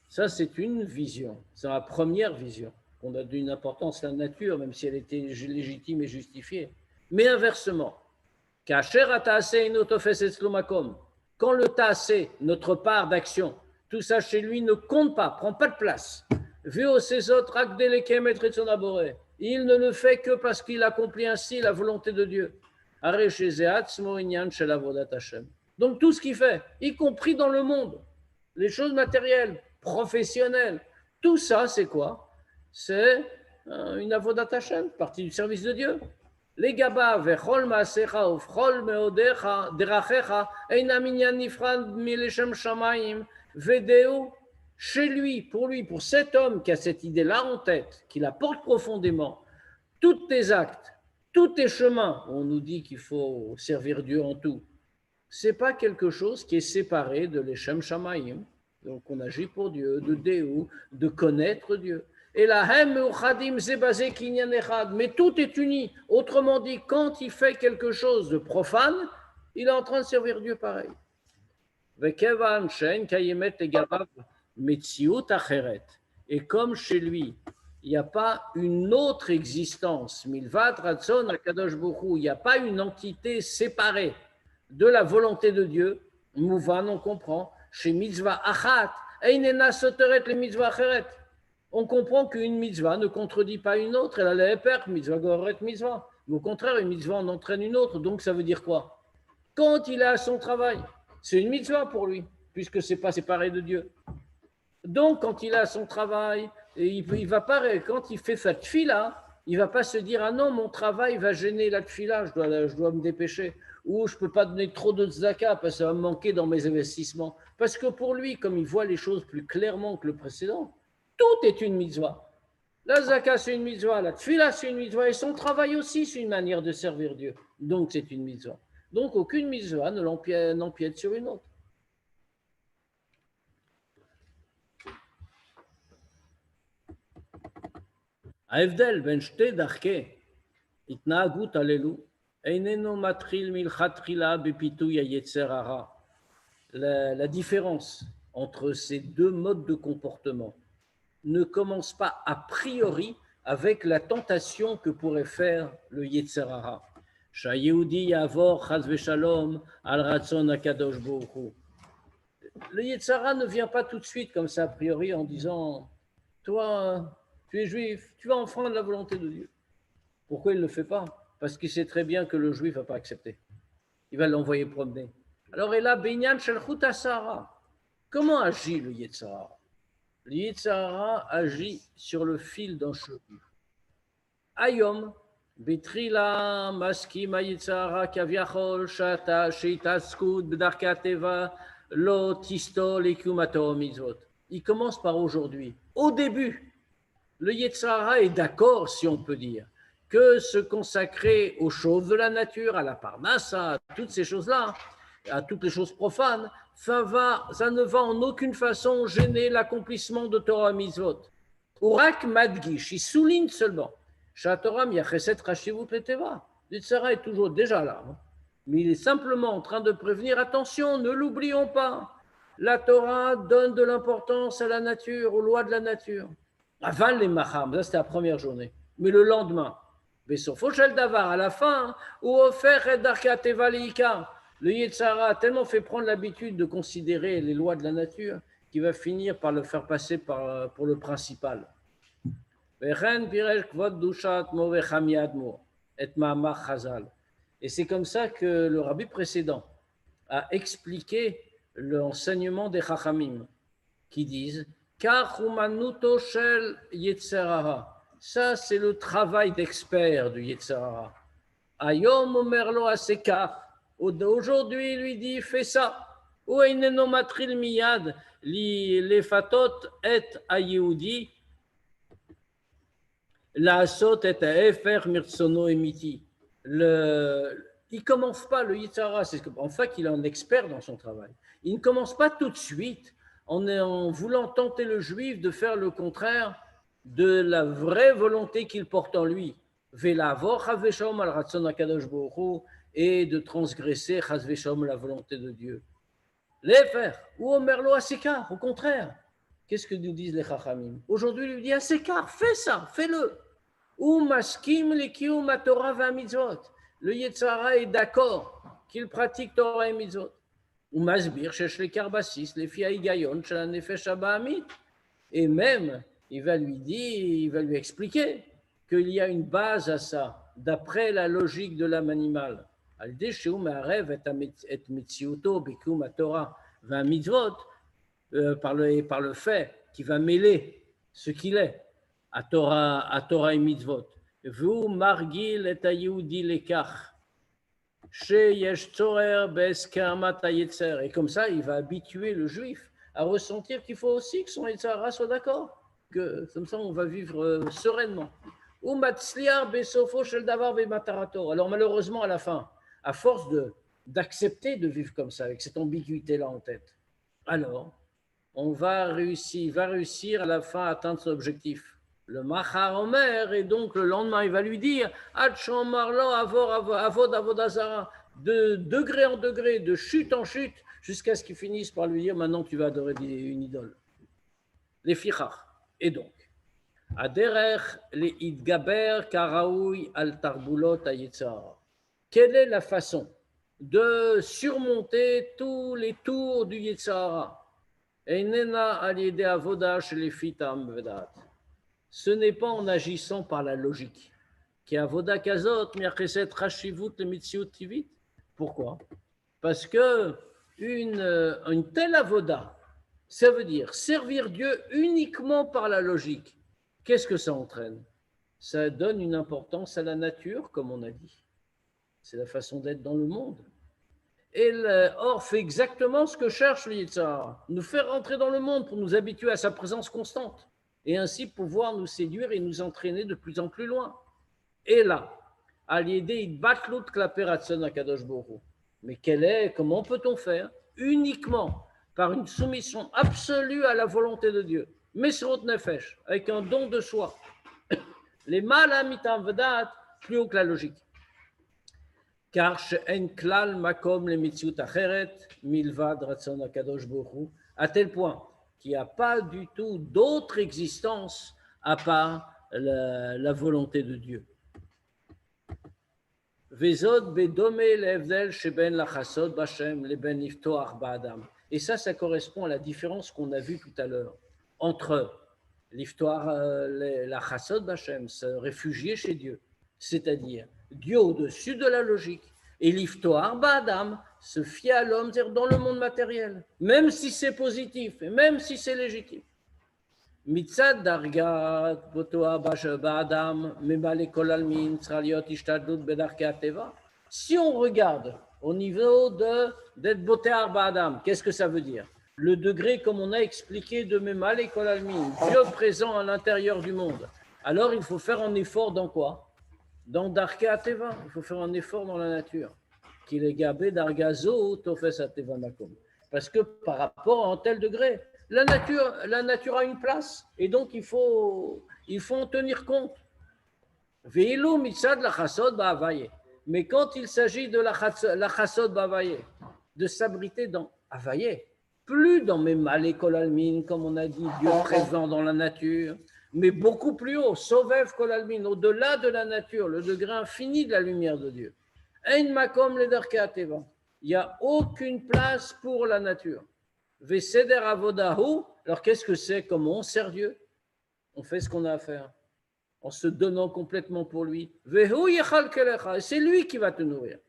ça c'est une vision, c'est la première vision. On a d'une importance à la nature, même si elle était légitime et justifiée. Mais inversement, quand le tassé, notre part d'action, tout ça chez lui ne compte pas, prend pas de place. Il ne le fait que parce qu'il accomplit ainsi la volonté de Dieu. Donc tout ce qu'il fait, y compris dans le monde, les choses matérielles, professionnelles, tout ça c'est quoi? C'est une avodat Hashem, partie du service de Dieu. Les gaba vechol maasecha ufchol meodecha derachecha einam inyan nifrad mileshem shamayim vedeu. Chez lui, pour cet homme qui a cette idée-là en tête, qui la porte profondément, tous tes actes, tous tes chemins, on nous dit qu'il faut servir Dieu en tout, c'est pas quelque chose qui est séparé de l'Eshem Shamayim. Donc on agit pour Dieu, de Déou, de connaître Dieu. Et la mais tout est uni. Autrement dit, quand il fait quelque chose de profane, il est en train de servir Dieu pareil. Et comme chez lui, il n'y a pas une autre existence, il n'y a pas une entité séparée de la volonté de Dieu, Mouvan, on comprend, chez mitzvah achat, on comprend qu'une mitzvah ne contredit pas une autre, elle a l'épère, mitzvah goret mitzvah. Mais au contraire, une mitzvah en entraîne une autre, donc ça veut dire quoi? Quand il est à son travail, c'est une mitzvah pour lui, puisque ce n'est pas séparé de Dieu. Donc, quand il est à son travail, et il va pas, quand il fait sa tfila, il ne va pas se dire « Ah non, mon travail va gêner la tfila, je dois me dépêcher. » Ou « Je ne peux pas donner trop de tzaka parce que ça va me manquer dans mes investissements. » Parce que pour lui, comme il voit les choses plus clairement que le précédent, tout est une mitzvah. La zaka, c'est une mitzvah, la tfila, c'est une mitzvah, et son travail aussi, c'est une manière de servir Dieu. Donc, c'est une mitzvah. Donc, aucune mitzvah n'empiète sur une autre. ההבדל בין שתי דרכי התנהגות הללו איננו מתחיל מלכתחילה בפיתוי היצר הרע. La différence entre ces deux modes de comportement ne commence pas a priori avec la tentation que pourrait faire le Yetzer hara. Shayehudi yavor chas veshalom al ratzon hakadosh baruch hu. Le Yetzer hara ne vient pas tout de suite comme ça a priori en disant « Toi, tu es juif, tu vas enfreindre la volonté de Dieu. » Pourquoi il ne le fait pas? Parce qu'il sait très bien que le juif ne va pas accepter. Il va l'envoyer promener. Alors, et là, Binyan Shalchut Asara. Comment agit le Yetzer hara? Le Yetzer hara agit sur le fil d'un cheveu. Ayom, Betrila, Maskim, Yetzer hara, Kaviachol, Shata, Sheitaskut, Bdarkateva, Lo, Tistol, Ekumato, Mitzvot. Il commence par aujourd'hui. Au début, le Yetzer hara est d'accord, si on peut dire, que se consacrer aux choses de la nature, à la parnassa, à toutes ces choses-là, à toutes les choses profanes, ça ne va en aucune façon gêner l'accomplissement de Torah Mitzvot. Urak Madgish, il souligne seulement, Torah Miacheset Rashivut Leteva. Le Yetzer hara est toujours déjà là, mais il est simplement en train de prévenir, attention, ne l'oublions pas, la Torah donne de l'importance à la nature, aux lois de la nature. Aval les Maham, ça c'était la première journée, mais le lendemain, Besofo-Shel Davar, à la fin, ou offert et Darkateva Leika. Le Yetzer hara a tellement fait prendre l'habitude de considérer les lois de la nature qu'il va finir par le faire passer pour le principal. Et c'est comme ça que le rabbi précédent a expliqué l'enseignement des Chachamim qui disent Kachumanuto shel Yetzer hara. Ça, c'est le travail d'expert du Yetzer hara. Ayom omerlo aseka. Aujourd'hui, il lui dit, fais ça. Ou eineno matril miyad li fatot et ayehudi la sot et aefer mirtsono emiti. Il ne commence pas le Yitzhara, c'est en fait qu'il est un expert dans son travail. Il ne commence pas tout de suite en voulant tenter le juif de faire le contraire de la vraie volonté qu'il porte en lui. Et de transgresser la volonté de Dieu. Les faire, ou Omerlo Asekar, au contraire. Qu'est-ce que nous disent les Chachamim? Aujourd'hui, il lui dit Asekar, fais ça, fais-le. Ou Maskim Lekium Torah va mitzvot. Le Yetzara est d'accord qu'il pratique Torah et mitzvot. Ou Masbir, Shesh le Karbasis, les Fia Igayon, Shel Nefesh Abahamit. Et même, il va lui expliquer qu'il y a une base à ça, d'après la logique de l'âme animale. Par le fait qu'il va mêler ce qu'il est à Torah et mitzvot. Vous margil et ayudi lekach. Et comme ça, il va habituer le juif à ressentir qu'il faut aussi que son Yetzara soit d'accord. Que comme ça, on va vivre sereinement. Alors malheureusement, à la fin, à force d'accepter de vivre comme ça, avec cette ambiguïté-là en tête, alors on va réussir à la fin à atteindre son objectif. Le Machar Omer, et donc le lendemain, il va lui dire de degré en degré, de chute en chute, jusqu'à ce qu'il finisse par lui dire maintenant tu vas adorer une idole. Les fichach. Et donc, Aderech le idgaber karaoui al tarbulot ayetzar. Quelle est la façon de surmonter tous les tours du Yetzara? Einena aliede avoda shelefitam vedat. Ce n'est pas en agissant par la logique. Qui avoda kazot miacheset rashivut le mitziut tivit. Pourquoi? Parce que une telle avoda, ça veut dire servir Dieu uniquement par la logique. Qu'est-ce que ça entraîne? Ça donne une importance à la nature, comme on a dit. C'est la façon d'être dans le monde. Et Or fait exactement ce que cherche le Yitzhar, nous faire rentrer dans le monde pour nous habituer à sa présence constante et ainsi pouvoir nous séduire et nous entraîner de plus en plus loin. Et là, mais comment peut-on faire? Uniquement par une soumission absolue à la volonté de Dieu. Mesrot Nefesh, avec un don de soi. Les malamitam vedat, plus haut que la logique. Car she'en klal makom le mitziut acheret milvad ratzon hakadosh baruch hu, à tel point qu'il n'y a pas du tout d'autre existence à part la volonté de Dieu. Vezod bedome levdel sheben lachasod b'Hashem leben niftoach ba'adam. Et ça correspond à la différence qu'on a vue tout à l'heure entre l'iftoach, la chasod b'Hashem, se réfugier chez Dieu, c'est-à-dire Dieu au-dessus de la logique, et l'iftoach ba'adam, se fier à l'homme, c'est-à-dire dans le monde matériel, même si c'est positif et même si c'est légitime. Mitzad dargat botoa ba'adam memale kol almin tzraliot ishtadlut bedarkei hateva. Si on regarde au niveau d'être botear ba'adam, qu'est-ce que ça veut dire? Le degré, comme on a expliqué, de memale kol almin, Dieu présent à l'intérieur du monde. Alors il faut faire un effort dans quoi? Dans darkei hateva, il faut faire un effort dans la nature. Parce que par rapport à un tel degré, la nature a une place et donc il faut en tenir compte. Mais quand il s'agit de la chasod bavaye, de s'abriter dans avaye, plus dans mes malé kolalmin, comme on a dit, Dieu présent dans la nature, mais beaucoup plus haut, sovev kolalmin, au-delà de la nature, le degré infini de la lumière de Dieu. Il n'y a aucune place pour la nature. Alors qu'est-ce que c'est? Comment on sert Dieu? On fait ce qu'on a à faire en se donnant complètement pour lui. Et c'est lui qui va te nourrir.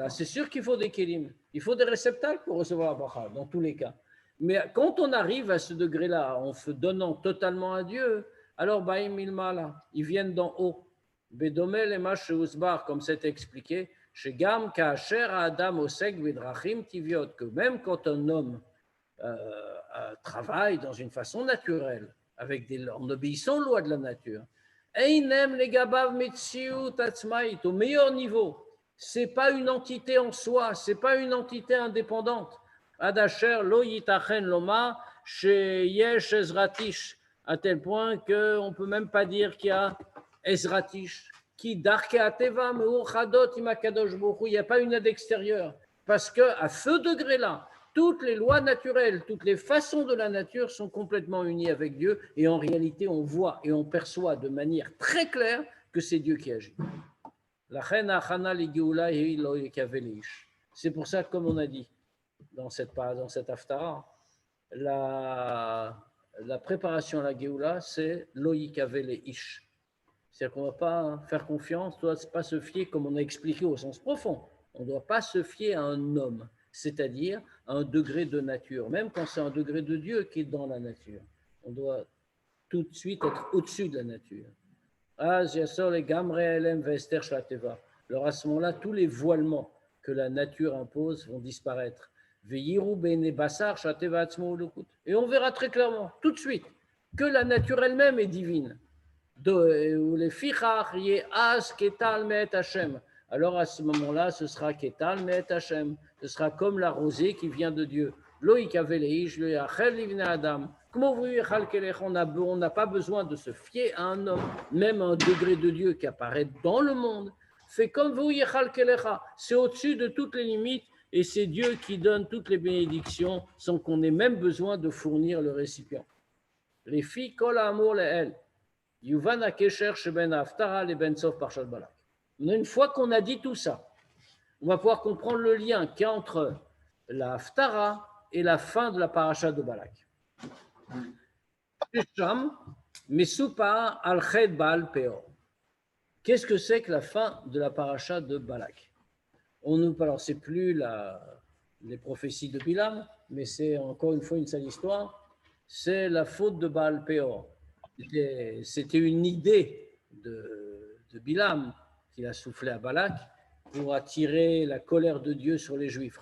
C'est sûr qu'il faut des kelim, il faut des réceptacles pour recevoir la bracha, dans tous les cas. Mais quand on arrive à ce degré-là, en se donnant totalement à Dieu, Alors, Baïm Ilmala, ils viennent d'en haut. Bedome le Usbar, comme c'est expliqué, chez Gam Kacher Adam Osek Vidrachim Tiviot, que même quand un homme travaille dans une façon naturelle, en obéissant aux lois de la nature, Einem le Gabav Metziut Atzmaït, au meilleur niveau, c'est pas une entité en soi, c'est pas une entité indépendante. Adacher lo yitachen loma chez Yesh Ezratish, à tel point qu'on ne peut même pas dire qu'il y a Ezratish, qui darke ateva meuchadot imakadosh bohu, il n'y a pas une aide extérieure, parce qu'à ce degré-là, toutes les lois naturelles, toutes les façons de la nature sont complètement unies avec Dieu, et en réalité, on voit et on perçoit de manière très claire que c'est Dieu qui agit. C'est pour ça, comme on a dit dans cette Haftara, la préparation à la Géoula, c'est Loïkavele Ish. C'est-à-dire qu'on ne va pas faire confiance, on ne doit pas se fier, comme on a expliqué au sens profond, on ne doit pas se fier à un homme, c'est-à-dire à un degré de nature, même quand c'est un degré de Dieu qui est dans la nature. On doit tout de suite être au-dessus de la nature. Alors à ce moment-là, tous les voilements que la nature impose vont disparaître. Et on verra très clairement, tout de suite, que la nature elle-même est divine. Alors à ce moment-là, ce sera Ketal Me'et Hashem, ce sera comme la rosée qui vient de Dieu. On n'a pas besoin de se fier à un homme, même un degré de Dieu qui apparaît dans le monde. C'est comme vous, c'est au-dessus de toutes les limites et c'est Dieu qui donne toutes les bénédictions sans qu'on ait même besoin de fournir le récipient. Les filles, kol amour les elles. Yuvana kesher sheben haftara le ben sof parshat balak. Une fois qu'on a dit tout ça, on va pouvoir comprendre le lien qu'il y a entre la haftara et la fin de la paracha de Balak. Qu'est-ce que c'est que la fin de la paracha de Balak? Alors, c'est plus les prophéties de Bilam, mais c'est encore une fois une sale histoire. C'est la faute de Baal Péor. C'était une idée de Bilam qu'il a soufflé à Balak pour attirer la colère de Dieu sur les Juifs.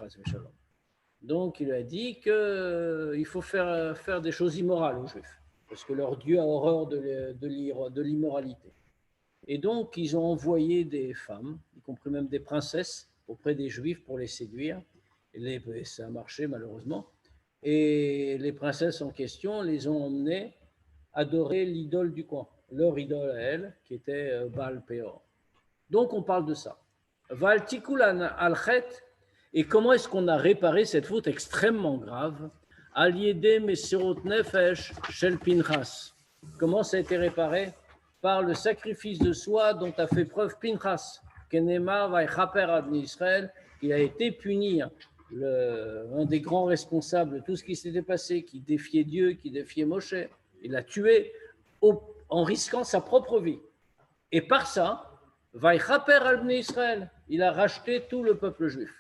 Donc, il a dit qu'il faut faire des choses immorales aux Juifs, parce que leur Dieu a horreur de l'immoralité. Et donc, ils ont envoyé des femmes, y compris même des princesses, auprès des Juifs pour les séduire. Et ça a marché, malheureusement. Et les princesses en question les ont emmenées adorer l'idole du coin, leur idole à elle, qui était Baal Péor. Donc, on parle de ça. Val Tikulan al-Chet. Et comment est-ce qu'on a réparé cette faute extrêmement grave? Al-Yedem Mesirot Nefesh Shel Pinchas. Comment ça a été réparé? Par le sacrifice de soi dont a fait preuve Pinchas. Kenemar Vaichaper Adni Israël, qui a été puni, un des grands responsables de tout ce qui s'était passé, qui défiait Dieu, qui défiait Moshe. Il l'a tué en risquant sa propre vie. Et par ça, Vaichaper Adni Israël, il a racheté tout le peuple juif.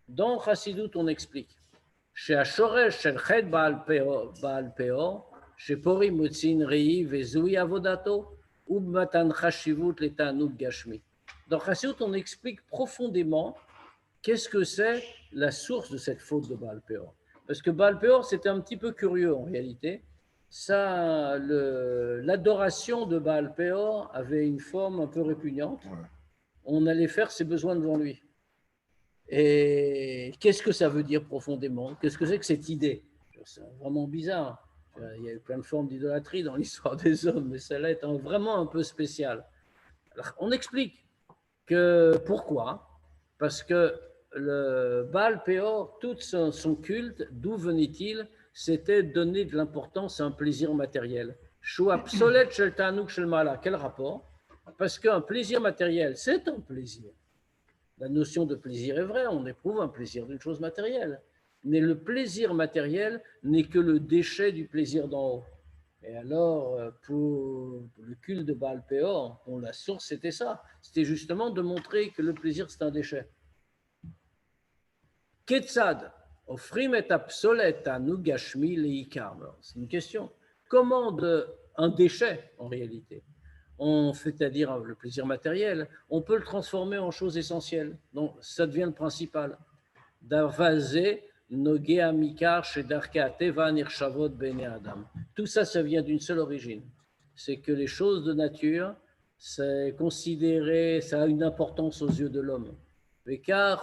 Dans Chassidut, on explique dans Chassidut, on explique profondément qu'est-ce que c'est la source de cette faute de Baal Péor. Parce que Baal Péor, c'était un petit peu curieux en réalité. L'adoration de Baal Péor avait une forme un peu répugnante. Ouais. On allait faire ses besoins devant lui. Et qu'est-ce que ça veut dire profondément? Qu'est-ce que c'est que cette idée? C'est vraiment bizarre. Il y a eu plein de formes d'idolâtrie dans l'histoire des hommes, mais celle-là est vraiment un peu spéciale. Alors, on explique que pourquoi? Parce que le Baal Péor, tout son culte, d'où venait-il? C'était donner de l'importance à un plaisir matériel. Quel rapport? Parce qu'un plaisir matériel, c'est un plaisir. La notion de plaisir est vraie, on éprouve un plaisir d'une chose matérielle. Mais le plaisir matériel n'est que le déchet du plaisir d'en haut. Et alors, pour le culte de Baal Péor, la source, c'était ça. C'était justement de montrer que le plaisir, c'est un déchet. Ketzad, Offrim et apsolet anu gashmi leikar. C'est une question. Comment un déchet, en réalité, c'est-à-dire le plaisir matériel, on peut le transformer en chose essentielle. Donc, ça devient le principal. Davazé nogea mikar shedarka teva nirshavot bene adam. Tout ça, ça vient d'une seule origine. C'est que les choses de nature, c'est considéré, ça a une importance aux yeux de l'homme. Et à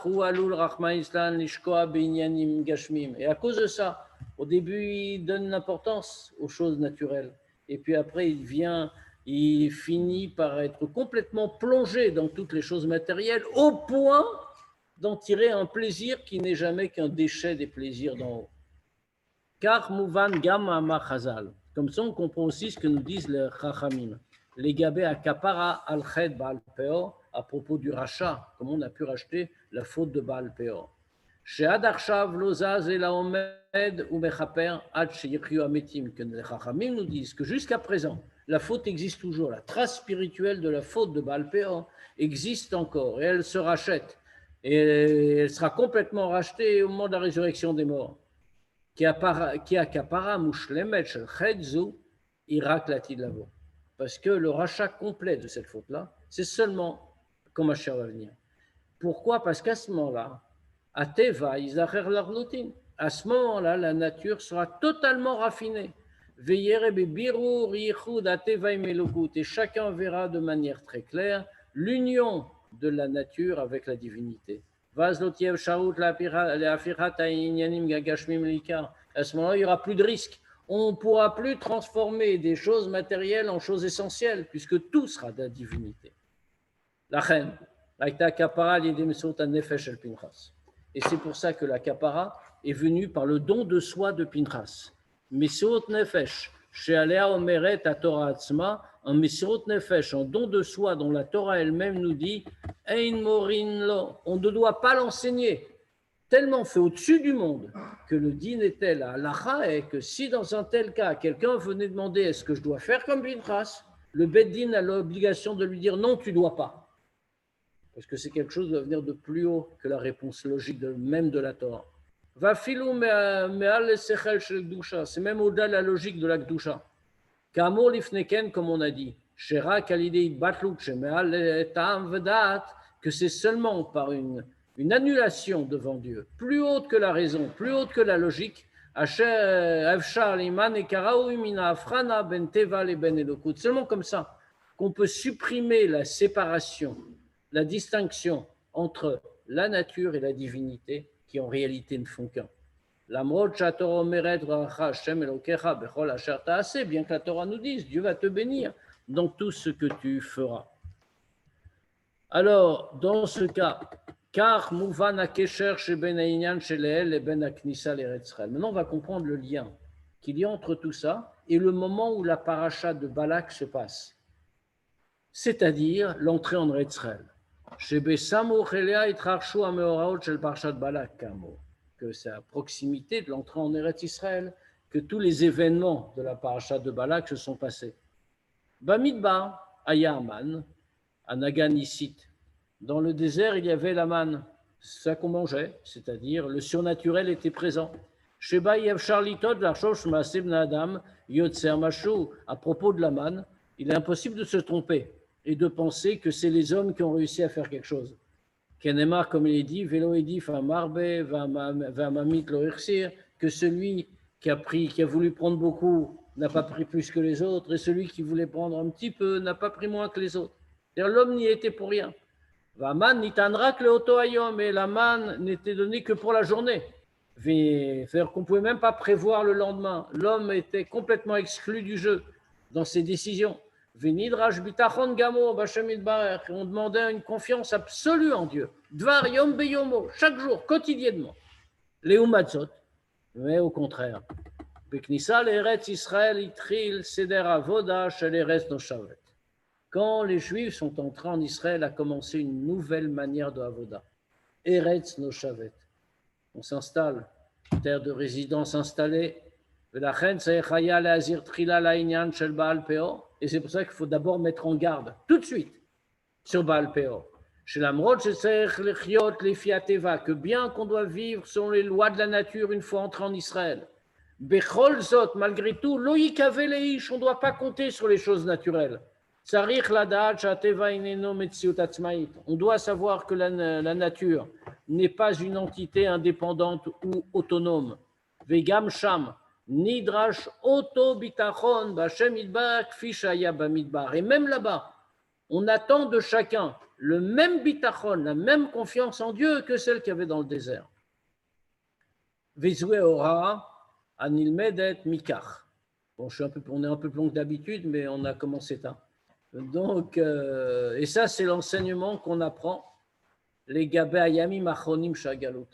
cause de ça, au début, il donne l'importance aux choses naturelles. Et puis après, il finit par être complètement plongé dans toutes les choses matérielles, au point d'en tirer un plaisir qui n'est jamais qu'un déchet des plaisirs d'en haut. Car Mouvan Gam Chazal. Comme ça, on comprend aussi ce que nous disent les Chachamim. Les Gabé à Kapara al-Ched Baal Peor, à propos du rachat, comment on a pu racheter la faute de Baal Peor. Chez Adarshav, Lozaz et Laomed ou Mechaper, Ad Sheyikhu Ametim, que les Chachamim nous disent que jusqu'à présent, la faute existe toujours, la trace spirituelle de la faute de Baal Peor existe encore et elle se rachète. Et elle sera complètement rachetée au moment de la résurrection des morts. Qui a kapara mushlemet shel chedzu irak latid lavo. Parce que le rachat complet de cette faute-là, c'est seulement quand Mashiach va venir. Pourquoi? Parce qu'à ce moment-là, à Teva, Izacher Larlotin, à ce moment-là, la nature sera totalement raffinée. Et chacun verra de manière très claire l'union de la nature avec la divinité. À ce moment-là, il n'y aura plus de risque. On ne pourra plus transformer des choses matérielles en choses essentielles, puisque tout sera de la divinité. Et c'est pour ça que la kapara est venue par le don de soi de Pinchas. Mesirut nefesh, she'alea omeret à Torah atzma, un mesirut nefesh, un don de soi dont la Torah elle-même nous dit, ein morin lo, on ne doit pas l'enseigner. Tellement fait au-dessus du monde que le din était là. L'alacha est que si dans un tel cas, quelqu'un venait demander est-ce que je dois faire comme Pinchas, le Beddin a l'obligation de lui dire non, tu ne dois pas. Parce que c'est quelque chose qui doit venir de plus haut que la réponse logique même de la Torah. Va filou me'al sechel shel gdusha, c'est même au-delà de la logique de la gdusha. Kamor lifneken, comme on a dit, shera kalidei batlut sheme'al ta'am vedat, que c'est seulement par une annulation devant Dieu, plus haute que la raison, plus haute que la logique, seulement comme ça qu'on peut supprimer la séparation, la distinction entre la nature et la divinité qui en réalité ne font qu'un. Bien que la Torah nous dise, Dieu va te bénir dans tout ce que tu feras. Alors, dans ce cas, car Mouvan Akesher chez Ben Aïnyan chez Leel et Ben Aknissa l'Eretz Israël. Maintenant, on va comprendre le lien qu'il y a entre tout ça et le moment où la paracha de Balak se passe, c'est-à-dire l'entrée en Eretz Israël. Chez Besamou Chelea Itrarshu Ameoraot shel Parashat Balak Kamo, que c'est à proximité de l'entrée en Eretz Israël que tous les événements de la paracha de Balak se sont passés. Bamidbar Ayaman, à Naganissit. Dans le désert, il y avait la manne, ça qu'on mangeait, c'est-à-dire le surnaturel était présent. Sheba Yevchar Litod, Larshosh Maaseh Ben Adam, Yotzer Mashou, à propos de la manne, il est impossible de se tromper et de penser que c'est les hommes qui ont réussi à faire quelque chose. Kenemar, comme il est dit, Velo Edif Amarbe, Vamamit Lo Irsir, que celui qui a voulu prendre beaucoup n'a pas pris plus que les autres, et celui qui voulait prendre un petit peu n'a pas pris moins que les autres. C'est-à-dire l'homme n'y était pour rien. Vaman nitanrak le otoayom, et la manne n'était donnée que pour la journée. C'est-à-dire qu'on ne pouvait même pas prévoir le lendemain. L'homme était complètement exclu du jeu dans ses décisions. Venidrash bitachon gamo b'Hashem yitbarach, on demandait une confiance absolue en Dieu. Dvar yom beyomo, chaque jour, quotidiennement. Leumatzot, mais au contraire. Beknissa l'Eretz Israël itril seder avoda shel Eretz noshavet. Quand les Juifs sont entrés en Israël, a commencé une nouvelle manière de avoda. Eretz noshavet. On s'installe, terre de résidence installée. Et c'est pour ça qu'il faut d'abord mettre en garde, tout de suite, sur Baal Peor. Chez l'Amrod, que bien qu'on doit vivre selon les lois de la nature une fois entré en Israël. Bechol Zot, malgré tout, Loïk Aveleish, on ne doit pas compter sur les choses naturelles. On doit savoir que la nature n'est pas une entité indépendante ou autonome. Vegam Sham, Nidrash Oto Bitachon, Bachem Idbar, Kfishaya Bamidbar. Et même là-bas, on attend de chacun le même bitachon, la même confiance en Dieu que celle qu'il y avait dans le désert. Vizoué Ora, Anilmedet Mikach. Bon, on est un peu plus long que d'habitude, mais on a commencé tard. Donc, et ça, c'est l'enseignement qu'on apprend, les Gabé Ayami Machonim Shagalut.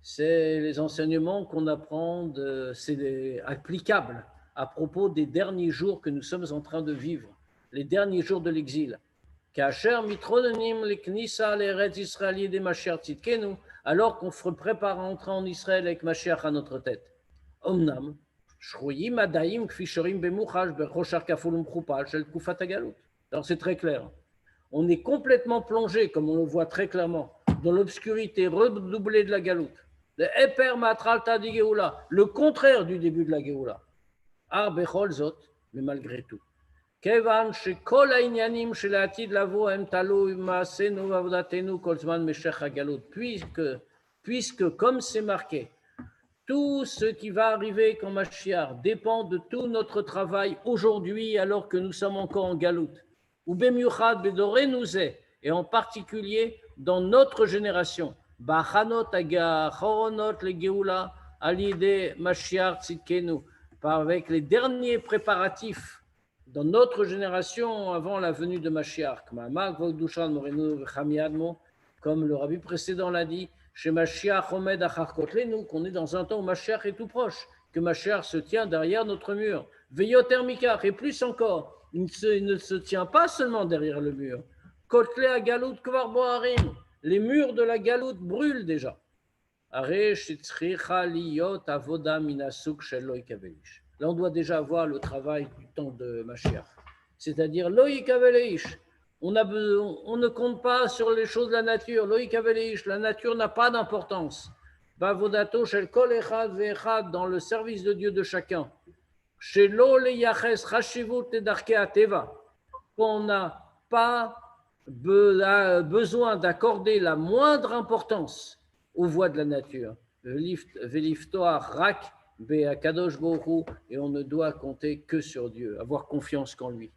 C'est les enseignements qu'on apprend, c'est applicable à propos des derniers jours que nous sommes en train de vivre, les derniers jours de l'exil. Alors qu'on se prépare à entrer en Israël avec Mashiach à notre tête. Omnam, alors c'est très clair. On est complètement plongé, comme on le voit très clairement, dans l'obscurité redoublée de la galoute. Le contraire du début de la Géoula. Mais malgré tout. Puisque, comme c'est marqué, tout ce qui va arriver quand Mashiach dépend de tout notre travail aujourd'hui alors que nous sommes encore en galoute. Et en particulier dans notre génération. Avec les derniers préparatifs dans notre génération avant la venue de Mashiach. Comme le rabbi précédent l'a dit, chez Mashiach Omed Achar Kotlenu, qu'on est dans un temps où Mashiach est tout proche, que Mashiach se tient derrière notre mur. Veyoter Mikach, et plus encore, il ne se tient pas seulement derrière le mur. Kotle Agalut Kvar Boharim, les murs de la galoute brûlent déjà. Là, on doit déjà avoir le travail du temps de Mashiach. C'est-à-dire, Loïk Aveleish. On ne compte pas sur les choses de la nature. Loïk Aveleish, la nature n'a pas d'importance. Bavodato shel kol echad ve'echad, dans le service de Dieu de chacun. Shelo leyaches chashivut edarkei ateva. On n'a pas besoin d'accorder la moindre importance aux voies de la nature. Veliftoach rak be'akadosh bohu, et on ne doit compter que sur Dieu, avoir confiance qu'en lui.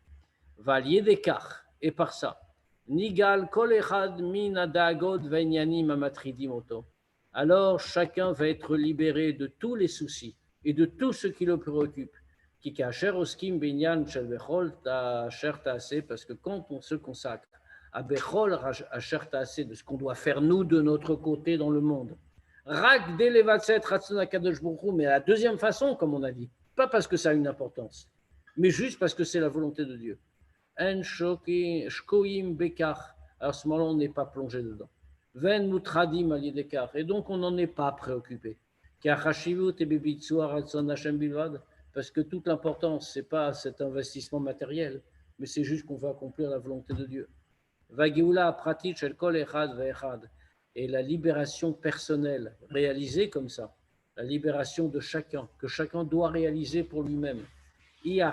Valier d'écart, et par ça, nigal kol echad min adagod ve'inyanim amatridim oto. Alors chacun va être libéré de tous les soucis et de tout ce qui le préoccupe. Ki kasher oskim binyan shel bechol asher ta'aseh, parce que quand on se consacre à bechol asher ta'aseh, de ce qu'on doit faire nous de notre côté dans le monde, rak delevatset ratzon hakadosh baruch hu, mais à la deuxième façon, comme on a dit, pas parce que ça a une importance, mais juste parce que c'est la volonté de Dieu. En shkoim bekach, alors à ce moment-là, on n'est pas plongé dedans. Ven mutradim alidekach, et donc on n'en est pas préoccupé. Parce que toute l'importance, ce n'est pas cet investissement matériel, mais c'est juste qu'on va accomplir la volonté de Dieu. Et la libération personnelle, réalisée comme ça, la libération de chacun, que chacun doit réaliser pour lui-même. Il y a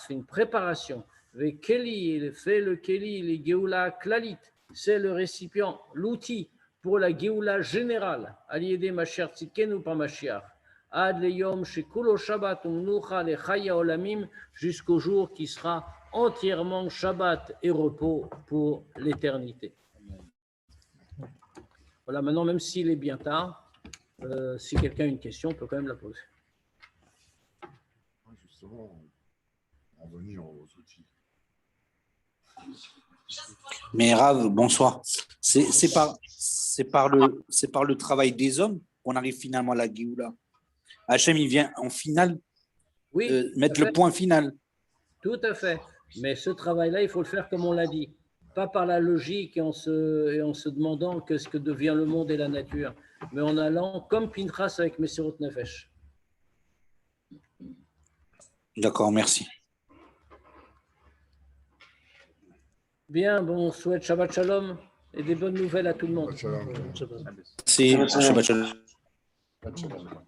une préparation. Il fait le Keli, les Géoula Klalit, c'est le récipient, l'outil pour la Géoula générale, à l'idée Mashiach Tzidkenu par Mashiach. Ad leyom shekulo Shabbat umnucha lechaya olamim, jusqu'au jour qui sera entièrement Shabbat et repos pour l'éternité. Voilà, maintenant, même s'il est bien tard, si quelqu'un a une question, on peut quand même la poser. Justement, en venir aux outils. Mais Rav, bonsoir. C'est par le travail des hommes qu'on arrive finalement à la Géoula. Hachem, il vient en finale mettre le point final. Tout à fait. Mais ce travail-là, il faut le faire comme on l'a dit. Pas par la logique et en se demandant qu'est-ce que devient le monde et la nature, mais en allant comme Pinchas avec Messirut Nefesh. D'accord, merci. Bien, bon, on souhaite Shabbat Shalom. et des bonnes nouvelles à tout le monde. Shalom. C'est Shabbat Shalom. Shalom.